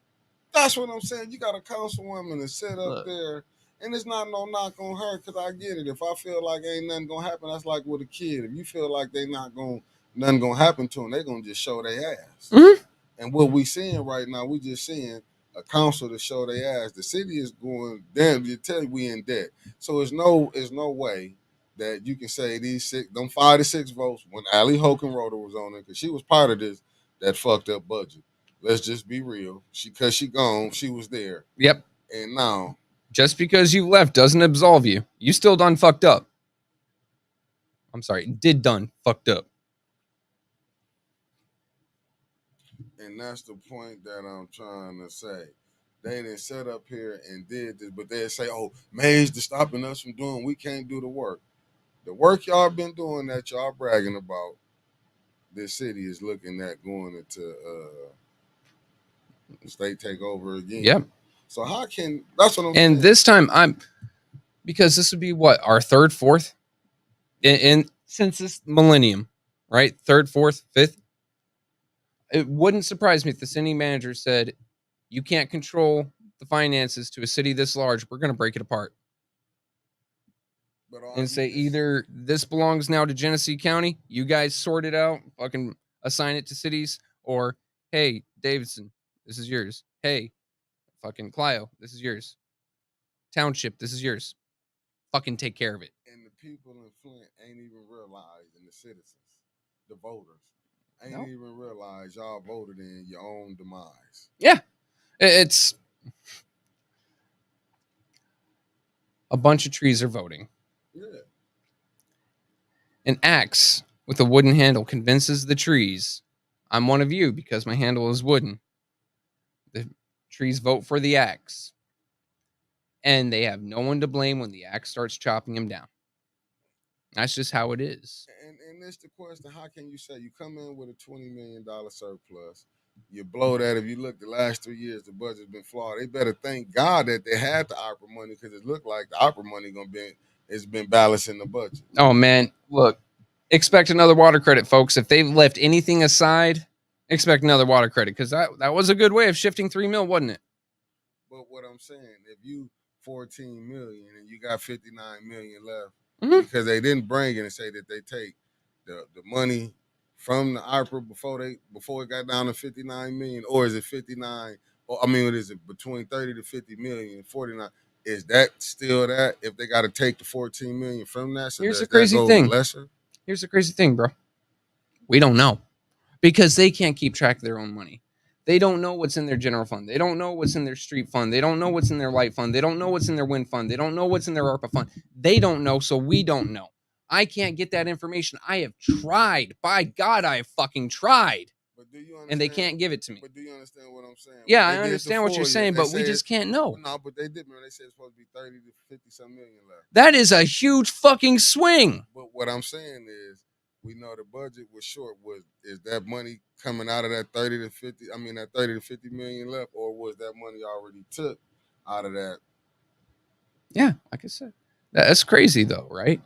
Speaker 2: That's what I'm saying. You got a councilwoman to sit up there, and it's not no knock on her because I get it. If I feel like ain't nothing gonna happen, that's like with a kid. If you feel like nothing gonna happen to them, they gonna just show their ass. Mm-hmm. And what we seeing right now, we just seeing a council to show their ass. The city is going damn. You tell you we in debt, so it's no way that you can say these 5 to 6 votes when Allie Hokenroder was on it because she was part of this that fucked up budget. Let's just be real. She gone. She was there.
Speaker 1: Yep.
Speaker 2: And now,
Speaker 1: just because you left doesn't absolve you. You still done fucked up. I'm sorry, did done fucked up.
Speaker 2: And that's the point that I'm trying to say. They didn't set up here and did this, but they'd say, "Oh, Mays is stopping us from doing. We can't do the work. The work y'all been doing that y'all bragging about. This city is looking at going into state takeover again.
Speaker 1: Yep.
Speaker 2: So how can that's what I'm
Speaker 1: And
Speaker 2: saying.
Speaker 1: this time because this would be what, our third, fourth in since this millennium, right? Third, fourth, fifth. It wouldn't surprise me if the city manager said, "You can't control the finances to a city this large. We're going to break it apart."
Speaker 2: But are
Speaker 1: And
Speaker 2: you
Speaker 1: say
Speaker 2: just
Speaker 1: either this belongs now to Genesee County, you guys sort it out, fucking assign it to cities, or hey, Davidson, this is yours. Hey, fucking Clio, this is yours. Township, this is yours. Fucking take care of it.
Speaker 2: and the people in Flint ain't even realizing the citizens, the voters, ain't
Speaker 1: No.
Speaker 2: even realize y'all voted in your own demise.
Speaker 1: Yeah. It's a bunch of trees are voting.
Speaker 2: Yeah.
Speaker 1: An axe with a wooden handle convinces the trees, I'm one of you because my handle is wooden. The trees vote for the axe. And they have no one to blame when the axe starts chopping him down. That's just how it is.
Speaker 2: And it's the question: how can you say you come in with a $20 million surplus? You blow that. If you look the last 3 years, the budget's been flawed. They better thank God that they had the opera money because it looked like the opera money it's been balancing the budget.
Speaker 1: Oh man, look, expect another water credit, folks. If they've left anything aside, expect another water credit because that was a good way of shifting $3 million, wasn't it?
Speaker 2: But what I'm saying, if you 14 million and you got 59 million left, because they didn't bring it and say that they take the money from the opera before it got down to 59 million, or is it 59? Or I mean, what is it between 30 to 50 million, 49? Is that still that if they got to take the 14 million from that? So
Speaker 1: Here's the
Speaker 2: does that
Speaker 1: crazy
Speaker 2: go
Speaker 1: thing.
Speaker 2: lesser?
Speaker 1: Here's the crazy thing, bro. We don't know because they can't keep track of their own money. They don't know what's in their general fund. They don't know what's in their street fund. They don't know what's in their light fund. They don't know what's in their wind fund. They don't know what's in their ARPA fund. They don't know, so we don't know. I can't get that information. I have tried. By God, I have fucking tried.
Speaker 2: But do you understand?
Speaker 1: And they can't give it to me.
Speaker 2: But do you understand what I'm saying?
Speaker 1: Yeah, I understand what you're saying, but we just can't know.
Speaker 2: Well, no, but they did. Remember, they said it's supposed to be 30 to 50 some million left.
Speaker 1: That is a huge fucking swing.
Speaker 2: But what I'm saying is, we know the budget was short. Is that money coming out of that 30 to 50? I mean, that 30 to 50 million left, or was that money already took out of that?
Speaker 1: Yeah, like I said, that's crazy though, right?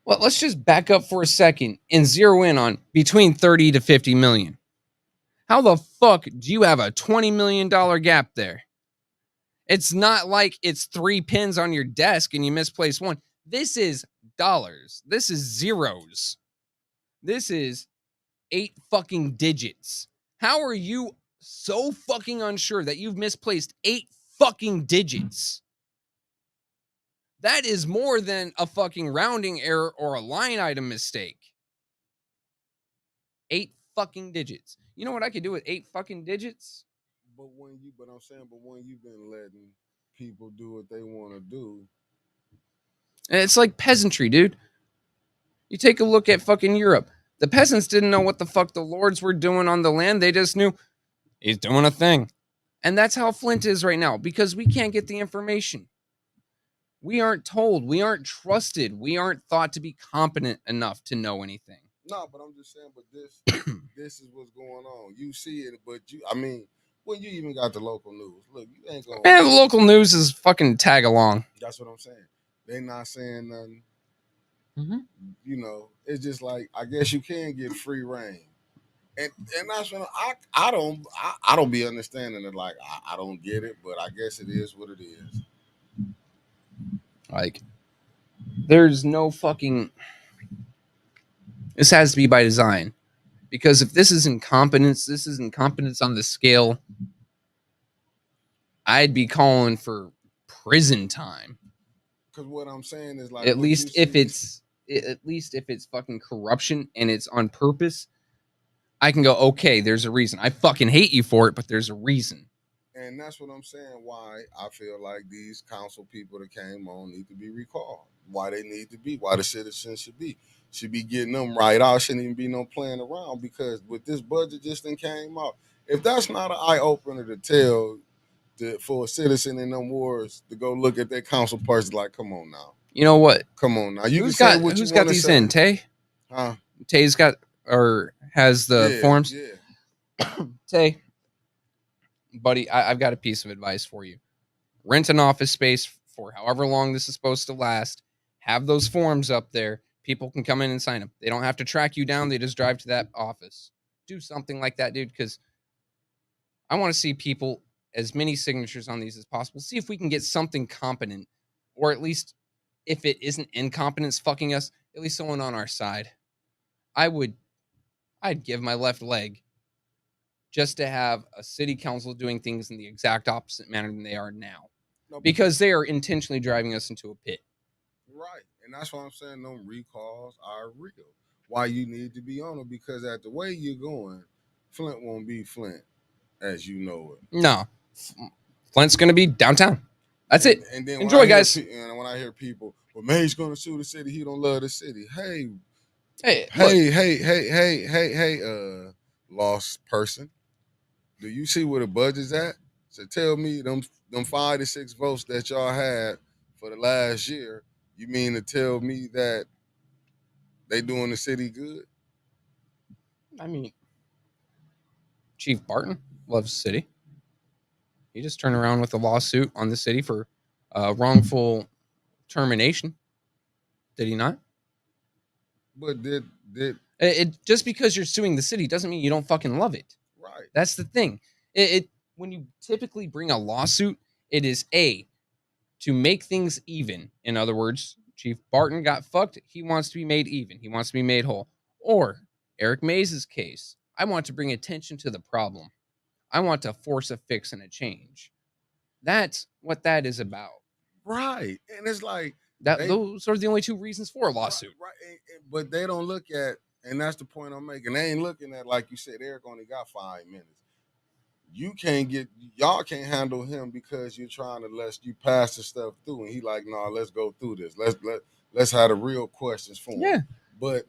Speaker 1: Well, let's just back up for a second and zero in on between 30 to 50 million. How the fuck do you have a $20 million gap there? It's not like it's 3 pins on your desk and you misplace one. This is dollars. This is zeros. This is 8 fucking digits. How are you so fucking unsure that you've misplaced 8 fucking digits? That is more than a fucking rounding error or a line item mistake. 8 fucking digits. You know what I could do with 8 fucking digits?
Speaker 2: But when you've been letting people do what they want to do,
Speaker 1: and it's like peasantry, dude. You take a look at fucking Europe. The peasants didn't know what the fuck the lords were doing on the land. They just knew he's doing a thing. And that's how Flint is right now because we can't get the information. We aren't told. We aren't trusted. We aren't thought to be competent enough to know anything.
Speaker 2: No, but I'm just saying, but this is what's going on. You see it, but when you even got the local news, look, you ain't going.
Speaker 1: Man, the local news is fucking tag along.
Speaker 2: That's what I'm saying. They not saying nothing.
Speaker 1: Mm-hmm.
Speaker 2: You know, it's just like I guess you can get free reign, and that's when I don't be understanding it. Like I don't get it, but I guess it is what it is.
Speaker 1: Like, there's no fucking. This has to be by design. Because if this is incompetence on the scale, I'd be calling for prison time.
Speaker 2: Because what I'm saying is like
Speaker 1: at least if it's fucking corruption and it's on purpose, I can go, okay, there's a reason. I fucking hate you for it, but there's a reason.
Speaker 2: And that's what I'm saying. Why I feel like these council people that came on need to be recalled. Why they need to be. Why the citizens should be getting them right out. Shouldn't even be no playing around because with this budget just then came out. If that's not an eye opener to tell for a citizen in them wars to go look at their council person, like, come on now.
Speaker 1: You know what?
Speaker 2: Come on now.
Speaker 1: Who's got these in? Tay?
Speaker 2: Huh?
Speaker 1: Tay's got or has the forms?
Speaker 2: Yeah.
Speaker 1: Tay. buddy, I've got a piece of advice for you. Rent an office space for however long this is supposed to last. Have those forms up there. People can come in and sign them. They don't have to track you down. They just drive to that office. Do something like that, dude, because I want to see people, as many signatures on these as possible. See if we can get something competent, or at least if it isn't incompetence fucking us, at least someone on our side. I'd give my left leg just to have a city council doing things in the exact opposite manner than they are now,
Speaker 2: No,
Speaker 1: because they are intentionally driving us into a pit.
Speaker 2: right, and that's why I'm saying them recalls are real. Why you need to be on it, because at the way you're going, Flint won't be Flint as you know it.
Speaker 1: No, Flint's gonna be downtown. That's it.
Speaker 2: And then
Speaker 1: Enjoy, guys.
Speaker 2: when I hear people, well, May's going to sue the city. He don't love the city. Hey,
Speaker 1: Hey,
Speaker 2: lost person. Do you see where the budget's at? So tell me them 5 to 6 votes that y'all had for the last year. You mean to tell me that they doing the city good?
Speaker 1: I mean, Chief Barton loves the city. He just turned around with a lawsuit on the city for wrongful termination. Did he not?
Speaker 2: But did
Speaker 1: It just because you're suing the city doesn't mean you don't fucking love it.
Speaker 2: right?
Speaker 1: That's the thing. It when you typically bring a lawsuit, it is to make things even. In other words, Chief Barton got fucked. He wants to be made even. He wants to be made whole. Or Eric Mays' case, I want to bring attention to the problem. I want to force a fix and a change. That's what that is about.
Speaker 2: Right, and it's like
Speaker 1: Those are the only two reasons for a lawsuit.
Speaker 2: right, but they don't look at, and that's the point I'm making. They ain't looking at, like you said, Eric only got 5 minutes. Y'all can't handle him because you're trying to let you pass the stuff through, and he like, nah, let's go through this. Let's have the real questions for him.
Speaker 1: Yeah.
Speaker 2: But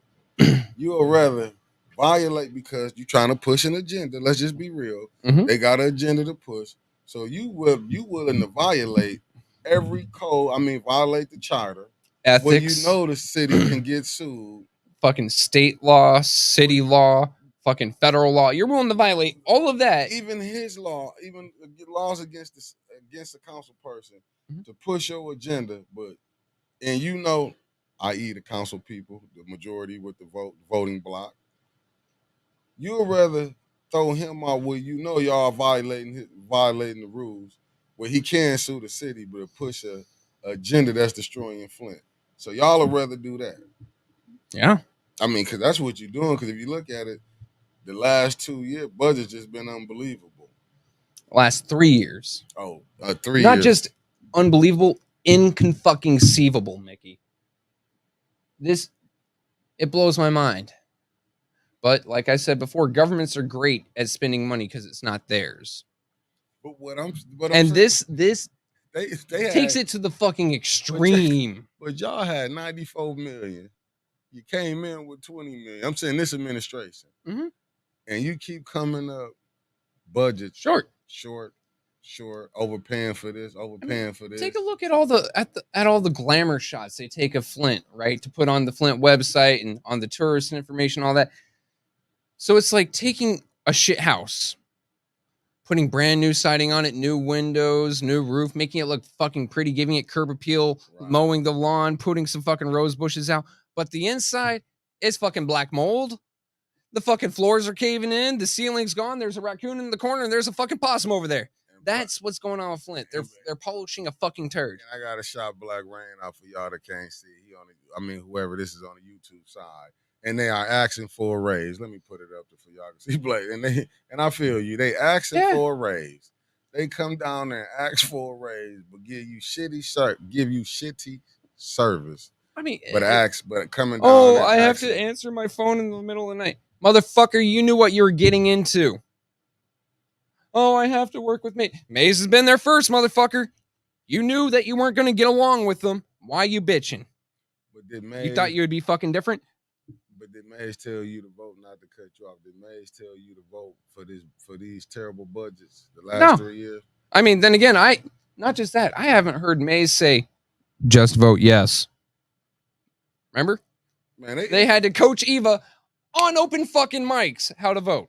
Speaker 2: you'll rather violate because you're trying to push an agenda. Let's just be real.
Speaker 1: Mhm.
Speaker 2: They got an agenda to push. So you willing to violate every code, violate the charter.
Speaker 1: Ethics.
Speaker 2: When you know the city can get sued.
Speaker 1: Fucking state law, city law, fucking federal law. You're willing to violate all of that.
Speaker 2: Even his law, even laws against the council person to push your agenda, and i.e. the council people, the majority with the voting block, you'd rather throw him out where y'all violating the rules, where he can sue the city, but push a agenda that's destroying Flint. So y'all would rather do that.
Speaker 1: Yeah.
Speaker 2: Because that's what you're doing. Because if you look at it, the last 2-year budget's just been unbelievable.
Speaker 1: Last 3 years.
Speaker 2: 3 years.
Speaker 1: Not just unbelievable, inconceivable, Mickey. It blows my mind. But like I said before, governments are great at spending money because it's not theirs.
Speaker 2: But
Speaker 1: this takes it to the fucking extreme.
Speaker 2: But y'all had 94 million. You came in with 20 million. I'm saying this administration.
Speaker 1: Mm-hmm.
Speaker 2: And you keep coming up budget short, overpaying for this, for this.
Speaker 1: Take a look at all the glamour shots they take of Flint, right? To put on the Flint website and on the tourist information, all that. So it's like taking a shit house, putting brand new siding on it, new windows, new roof, making it look fucking pretty, giving it curb appeal, right. Mowing the lawn, putting some fucking rose bushes out. But the inside is fucking black mold. The fucking floors are caving in. The ceiling's gone. There's a raccoon in the corner, and there's a fucking possum over there. That's what's going on with Flint. They're polishing a fucking turd.
Speaker 2: And I got to shout Black Rain out for y'all that can't see. Whoever this is on the YouTube side. And they are asking for a raise. Let me put it up for y'all to see Blake. And I feel you. They asking for a raise. They come down there and ask for a raise, but give you shitty service. But coming down.
Speaker 1: Oh, I have to answer my phone in the middle of the night. Motherfucker, you knew what you were getting into. Oh, I have to work with Mays. Mays has been there first, motherfucker. You knew that you weren't going to get along with them. Why you bitching?
Speaker 2: But did Mays,
Speaker 1: you thought you would be fucking different?
Speaker 2: But did Mays tell you to vote, not to cut you off? Did Mays tell you to vote for these terrible budgets the last 3 years?
Speaker 1: Then again, not just that. I haven't heard Mays say, just vote yes. Remember? Man, they had to coach Eva on open fucking mics how to vote.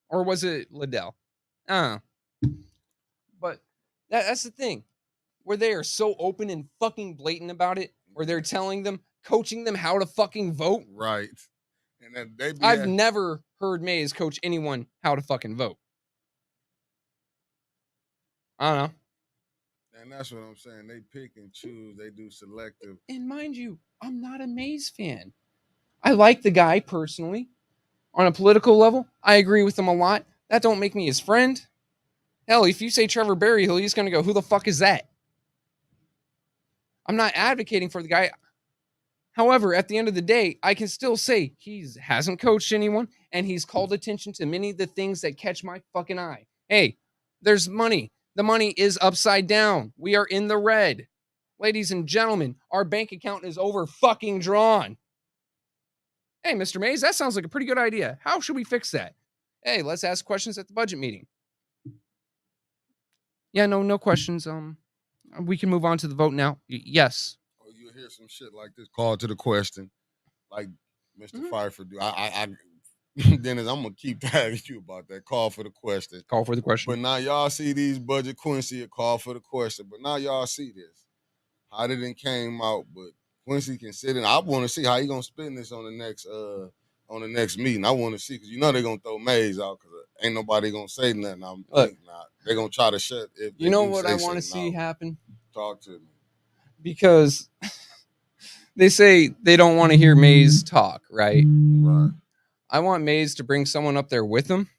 Speaker 1: Or was it Liddell? That's the thing. Where they are so open and fucking blatant about it, where they're telling them, coaching them how to fucking vote.
Speaker 2: Right. And then they be
Speaker 1: I've never heard Mays coach anyone how to fucking vote. I don't know.
Speaker 2: and that's what I'm saying. They pick and choose. They do selective.
Speaker 1: And mind you, I'm not a Mays fan. I like the guy personally. On a political level, I agree with him a lot. That don't make me his friend. Hell, if you say Trevor Berryhill, he's going to go, who the fuck is that? I'm not advocating for the guy. However, at the end of the day, I can still say he hasn't coached anyone and he's called attention to many of the things that catch my fucking eye. Hey, there's money. The money is upside down. We are in the red. Ladies and gentlemen, our bank account is over fucking drawn. Hey, Mr. Mays, that sounds like a pretty good idea. How should we fix that? Hey, let's ask questions at the budget meeting. Yeah, no questions. We can move on to the vote now. Yes.
Speaker 2: Or you'll hear some shit like this. Call to the question, like mister Pfeiffer do. I Dennis, I'm gonna keep tagging you about that. Call for the question.
Speaker 1: Call for the question.
Speaker 2: But now y'all see these budget Quincy a call for the question. But now y'all see this. How did it came out? But Quincy can sit in. I want to see how he gonna spin this on the next meeting. I want to see because they're gonna throw Mays out because ain't nobody gonna say nothing. I'm thinking they're gonna try to shut. If
Speaker 1: you know what I want to see happen?
Speaker 2: Talk to me.
Speaker 1: Because they say they don't want to hear Mays talk, right?
Speaker 2: Right.
Speaker 1: I want Mays to bring someone up there with him,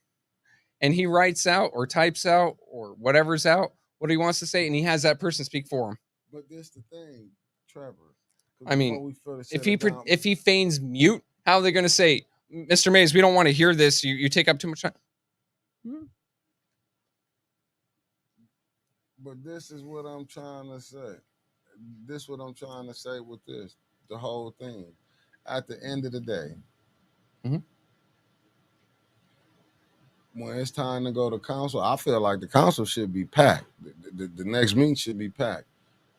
Speaker 1: and he writes out or types out or whatever's out what he wants to say, and he has that person speak for him.
Speaker 2: But this the thing, Trevor.
Speaker 1: I mean, if he feigns mute, how are they going to say, Mr. Mays, we don't want to hear this. You take up too much time.
Speaker 2: But this is what I'm trying to say. This is what I'm trying to say with this. The whole thing. At the end of the day, when it's time to go to council, I feel like the council should be packed. The next meeting should be packed.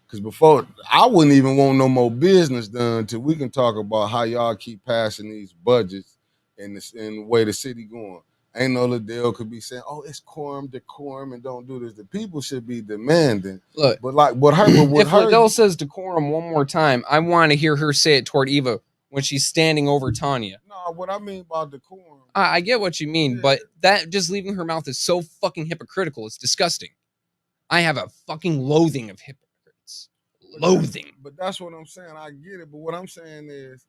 Speaker 2: Because before, I wouldn't even want no more business done until we can talk about how y'all keep passing these budgets and the way the city going. Ain't no Liddell could be saying, "Oh, it's decorum, and don't do this." The people should be demanding.
Speaker 1: Look,
Speaker 2: but like what her,
Speaker 1: if Liddell says decorum one more time, I want to hear her say it toward Eva when she's standing over Tanya.
Speaker 2: No, what I mean by decorum.
Speaker 1: I get what you mean, but that just leaving her mouth is so fucking hypocritical. It's disgusting. I have a fucking loathing of hypocrites. Loathing.
Speaker 2: But that's what I'm saying. I get it. But what I'm saying is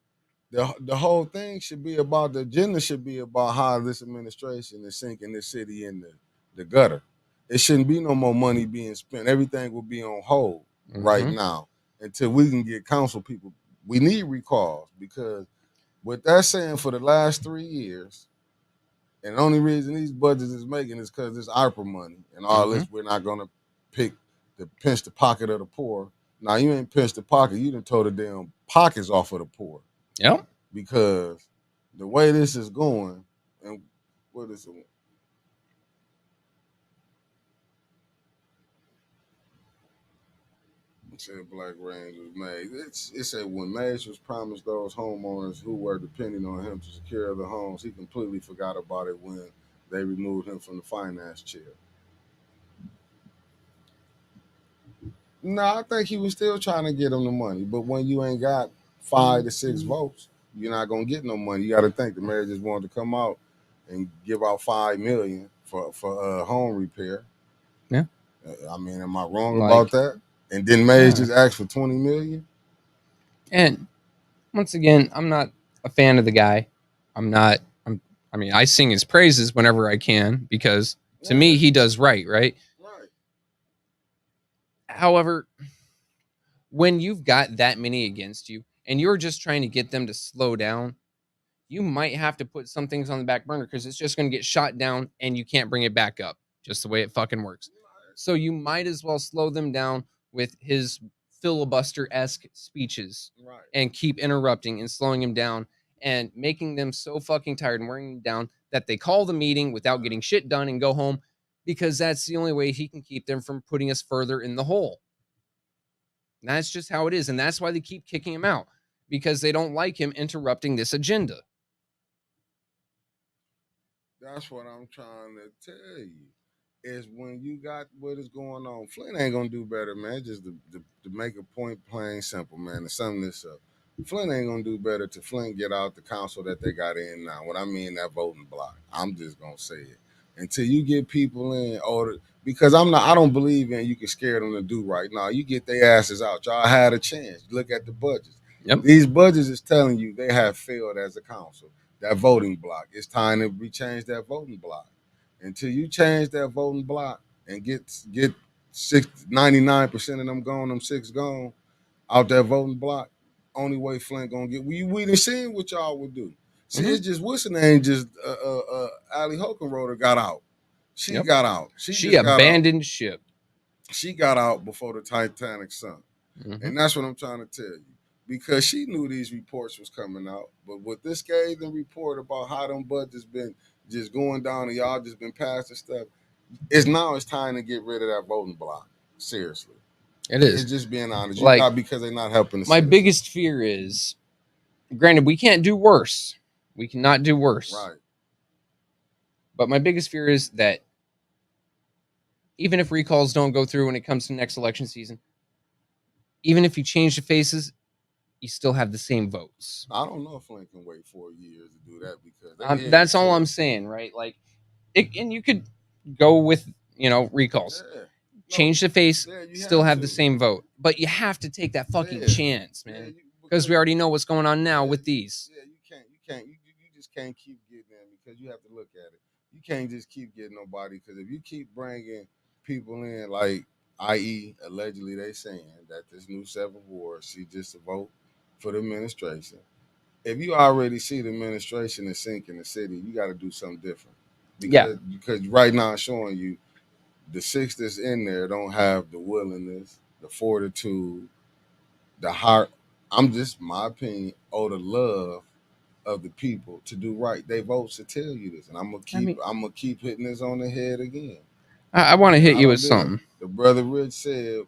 Speaker 2: the whole thing should be about, the agenda should be about how this administration is sinking this city in the gutter. It shouldn't be no more money being spent. Everything will be on hold right now until we can get council people. We need recalls because what they're saying for the last 3 years, and the only reason these budgets is making is because it's ARPA money and all this. We're not going to pinch the pocket of the poor. Now, you ain't pinched the pocket. You done told the damn pockets off of the poor.
Speaker 1: Yep.
Speaker 2: Because the way this is going, and what is it? It said Black Range was made. It said when Mays was promised those homeowners who were depending on him to secure their homes, he completely forgot about it when they removed him from the finance chair. No, I think he was still trying to get them the money. But when you ain't got 5 to 6 votes, you're not gonna get no money. You got to think the mayor just wanted to come out and give out $5 million for home repair.
Speaker 1: Yeah,
Speaker 2: I mean, am I wrong about that? And then Mays just asked for $20 million.
Speaker 1: And once again, I'm not a fan of the guy. I mean, I sing his praises whenever I can because to me, he does right. Right. However, when you've got that many against you and you're just trying to get them to slow down, you might have to put some things on the back burner because it's just going to get shot down and you can't bring it back up, just the way it fucking works. So you might as well slow them down with his filibuster-esque speeches and keep interrupting and slowing him down and making them so fucking tired and wearing them down that they call the meeting without getting shit done and go home, because that's the only way he can keep them from putting us further in the hole. And that's just how it is. And that's why they keep kicking him out, because they don't like him interrupting this agenda.
Speaker 2: That's what I'm trying to tell you. is when you got what is going on. Flint ain't gonna do better, man. Just to make a point plain simple, man. To sum this up, Flint ain't gonna do better to Flint get out the council that they got in now. What I mean that voting block. I'm just gonna say it until you get people in order. Because I don't believe in you can scare them to do right. Now you get their asses out. Y'all had a chance. Look at the budgets.
Speaker 1: Yep.
Speaker 2: These budgets is telling you they have failed as a council. That voting block. It's time to rechange that voting block. Until you change that voting block and get 99% of them gone, them six gone out that voting block, only way Flint gonna get we done seen what y'all would do. See,
Speaker 1: Mm-hmm.
Speaker 2: it's just what's the name? Just Ali Hokenroder got out. She
Speaker 1: Yep.
Speaker 2: got out. She
Speaker 1: She
Speaker 2: just got out.
Speaker 1: abandoned ship.
Speaker 2: She got out before the Titanic sunk.
Speaker 1: Mm-hmm.
Speaker 2: And that's what I'm trying to tell you. Because she knew these reports was coming out. But with this scathing report about how them budgets been just going down and y'all just been passing stuff, it's time to get rid of that voting block. Seriously.
Speaker 1: It is.
Speaker 2: It's just being honest. You
Speaker 1: Like,
Speaker 2: got because they're not helping the
Speaker 1: my
Speaker 2: citizens.
Speaker 1: biggest fear is, granted, we can't do worse. We cannot do worse.
Speaker 2: Right.
Speaker 1: But my biggest fear is that even if recalls don't go through when it comes to next election season, even if you change the faces, you still have the same votes.
Speaker 2: I don't know if Flint can wait 4 years to do that because
Speaker 1: that's all I'm saying, right? Like, and you could go with recalls, change the face, still have the same vote, but you have to take that fucking chance, man, because we already know what's going on now with these.
Speaker 2: Yeah, you just can't keep getting them because you have to look at it. You can't just keep getting nobody because if you keep bringing people in, like, i.e., allegedly they saying that this new Seventh Ward, she just a vote for the administration. If you already see the administration is sinking the city, you got to do something different. Because right now it's showing you the six that's in there don't have the willingness, the fortitude, the heart. I'm just my opinion, or the love of the people to do right. They votes to tell you this, and I'm gonna keep hitting this on the head again.
Speaker 1: I want to hit you with something.
Speaker 2: The brother Rich said,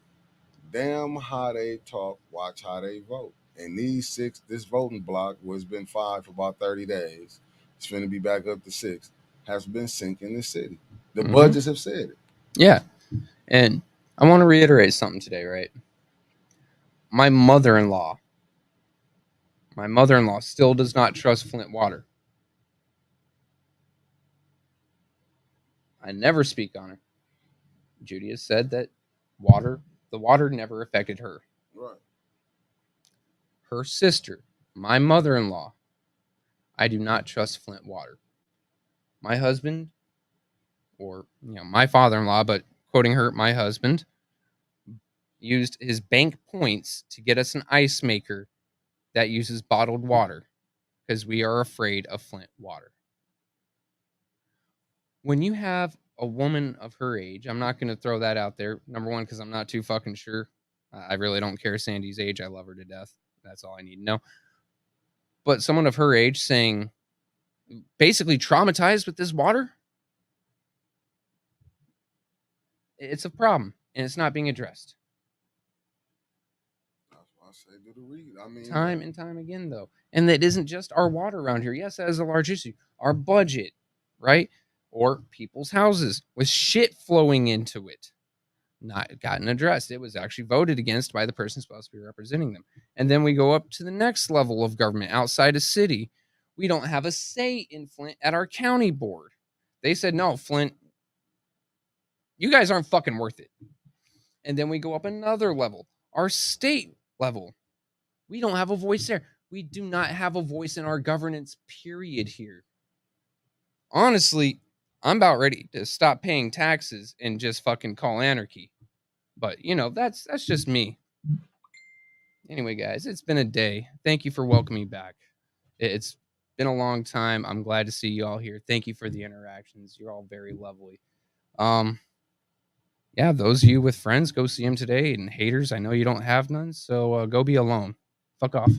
Speaker 2: "Damn how they talk, watch how they vote." And this voting block was been 5 for about 30 days. It's going to be back up to 6. Has been sinking the city. The budgets have said it.
Speaker 1: Yeah, and I want to reiterate something today, right? My mother-in-law still does not trust Flint water. I never speak on her. Judy has said that the water never affected her.
Speaker 2: Right.
Speaker 1: Her sister, my mother-in-law, I do not trust Flint water. My husband, or my father-in-law, but quoting her, my husband, used his bank points to get us an ice maker that uses bottled water because we are afraid of Flint water. When you have a woman of her age, I'm not going to throw that out there. Number one, because I'm not too fucking sure. I really don't care Sandy's age. I love her to death. That's all I need to know. But someone of her age saying, basically traumatized with this water, it's a problem, and it's not being addressed.
Speaker 2: That's why I say do the read. I mean,
Speaker 1: time and time again, though. And that isn't just our water around here. Yes, that is a large issue. Our budget, right? Or people's houses with shit flowing into it. Not gotten addressed. It was actually voted against by the person supposed to be representing them. And then we go up to the next level of government outside a city. We don't have a say in Flint at our county board. They said, no, Flint, you guys aren't fucking worth it. And then we go up another level, our state level. We don't have a voice there. We do not have a voice in our governance, period, here. Honestly, I'm about ready to stop paying taxes and just fucking call anarchy. But, that's just me. Anyway, guys, it's been a day. Thank you for welcoming me back. It's been a long time. I'm glad to see you all here. Thank you for the interactions. You're all very lovely. Yeah, those of you with friends, go see them today. And haters, I know you don't have none, so go be alone. Fuck off.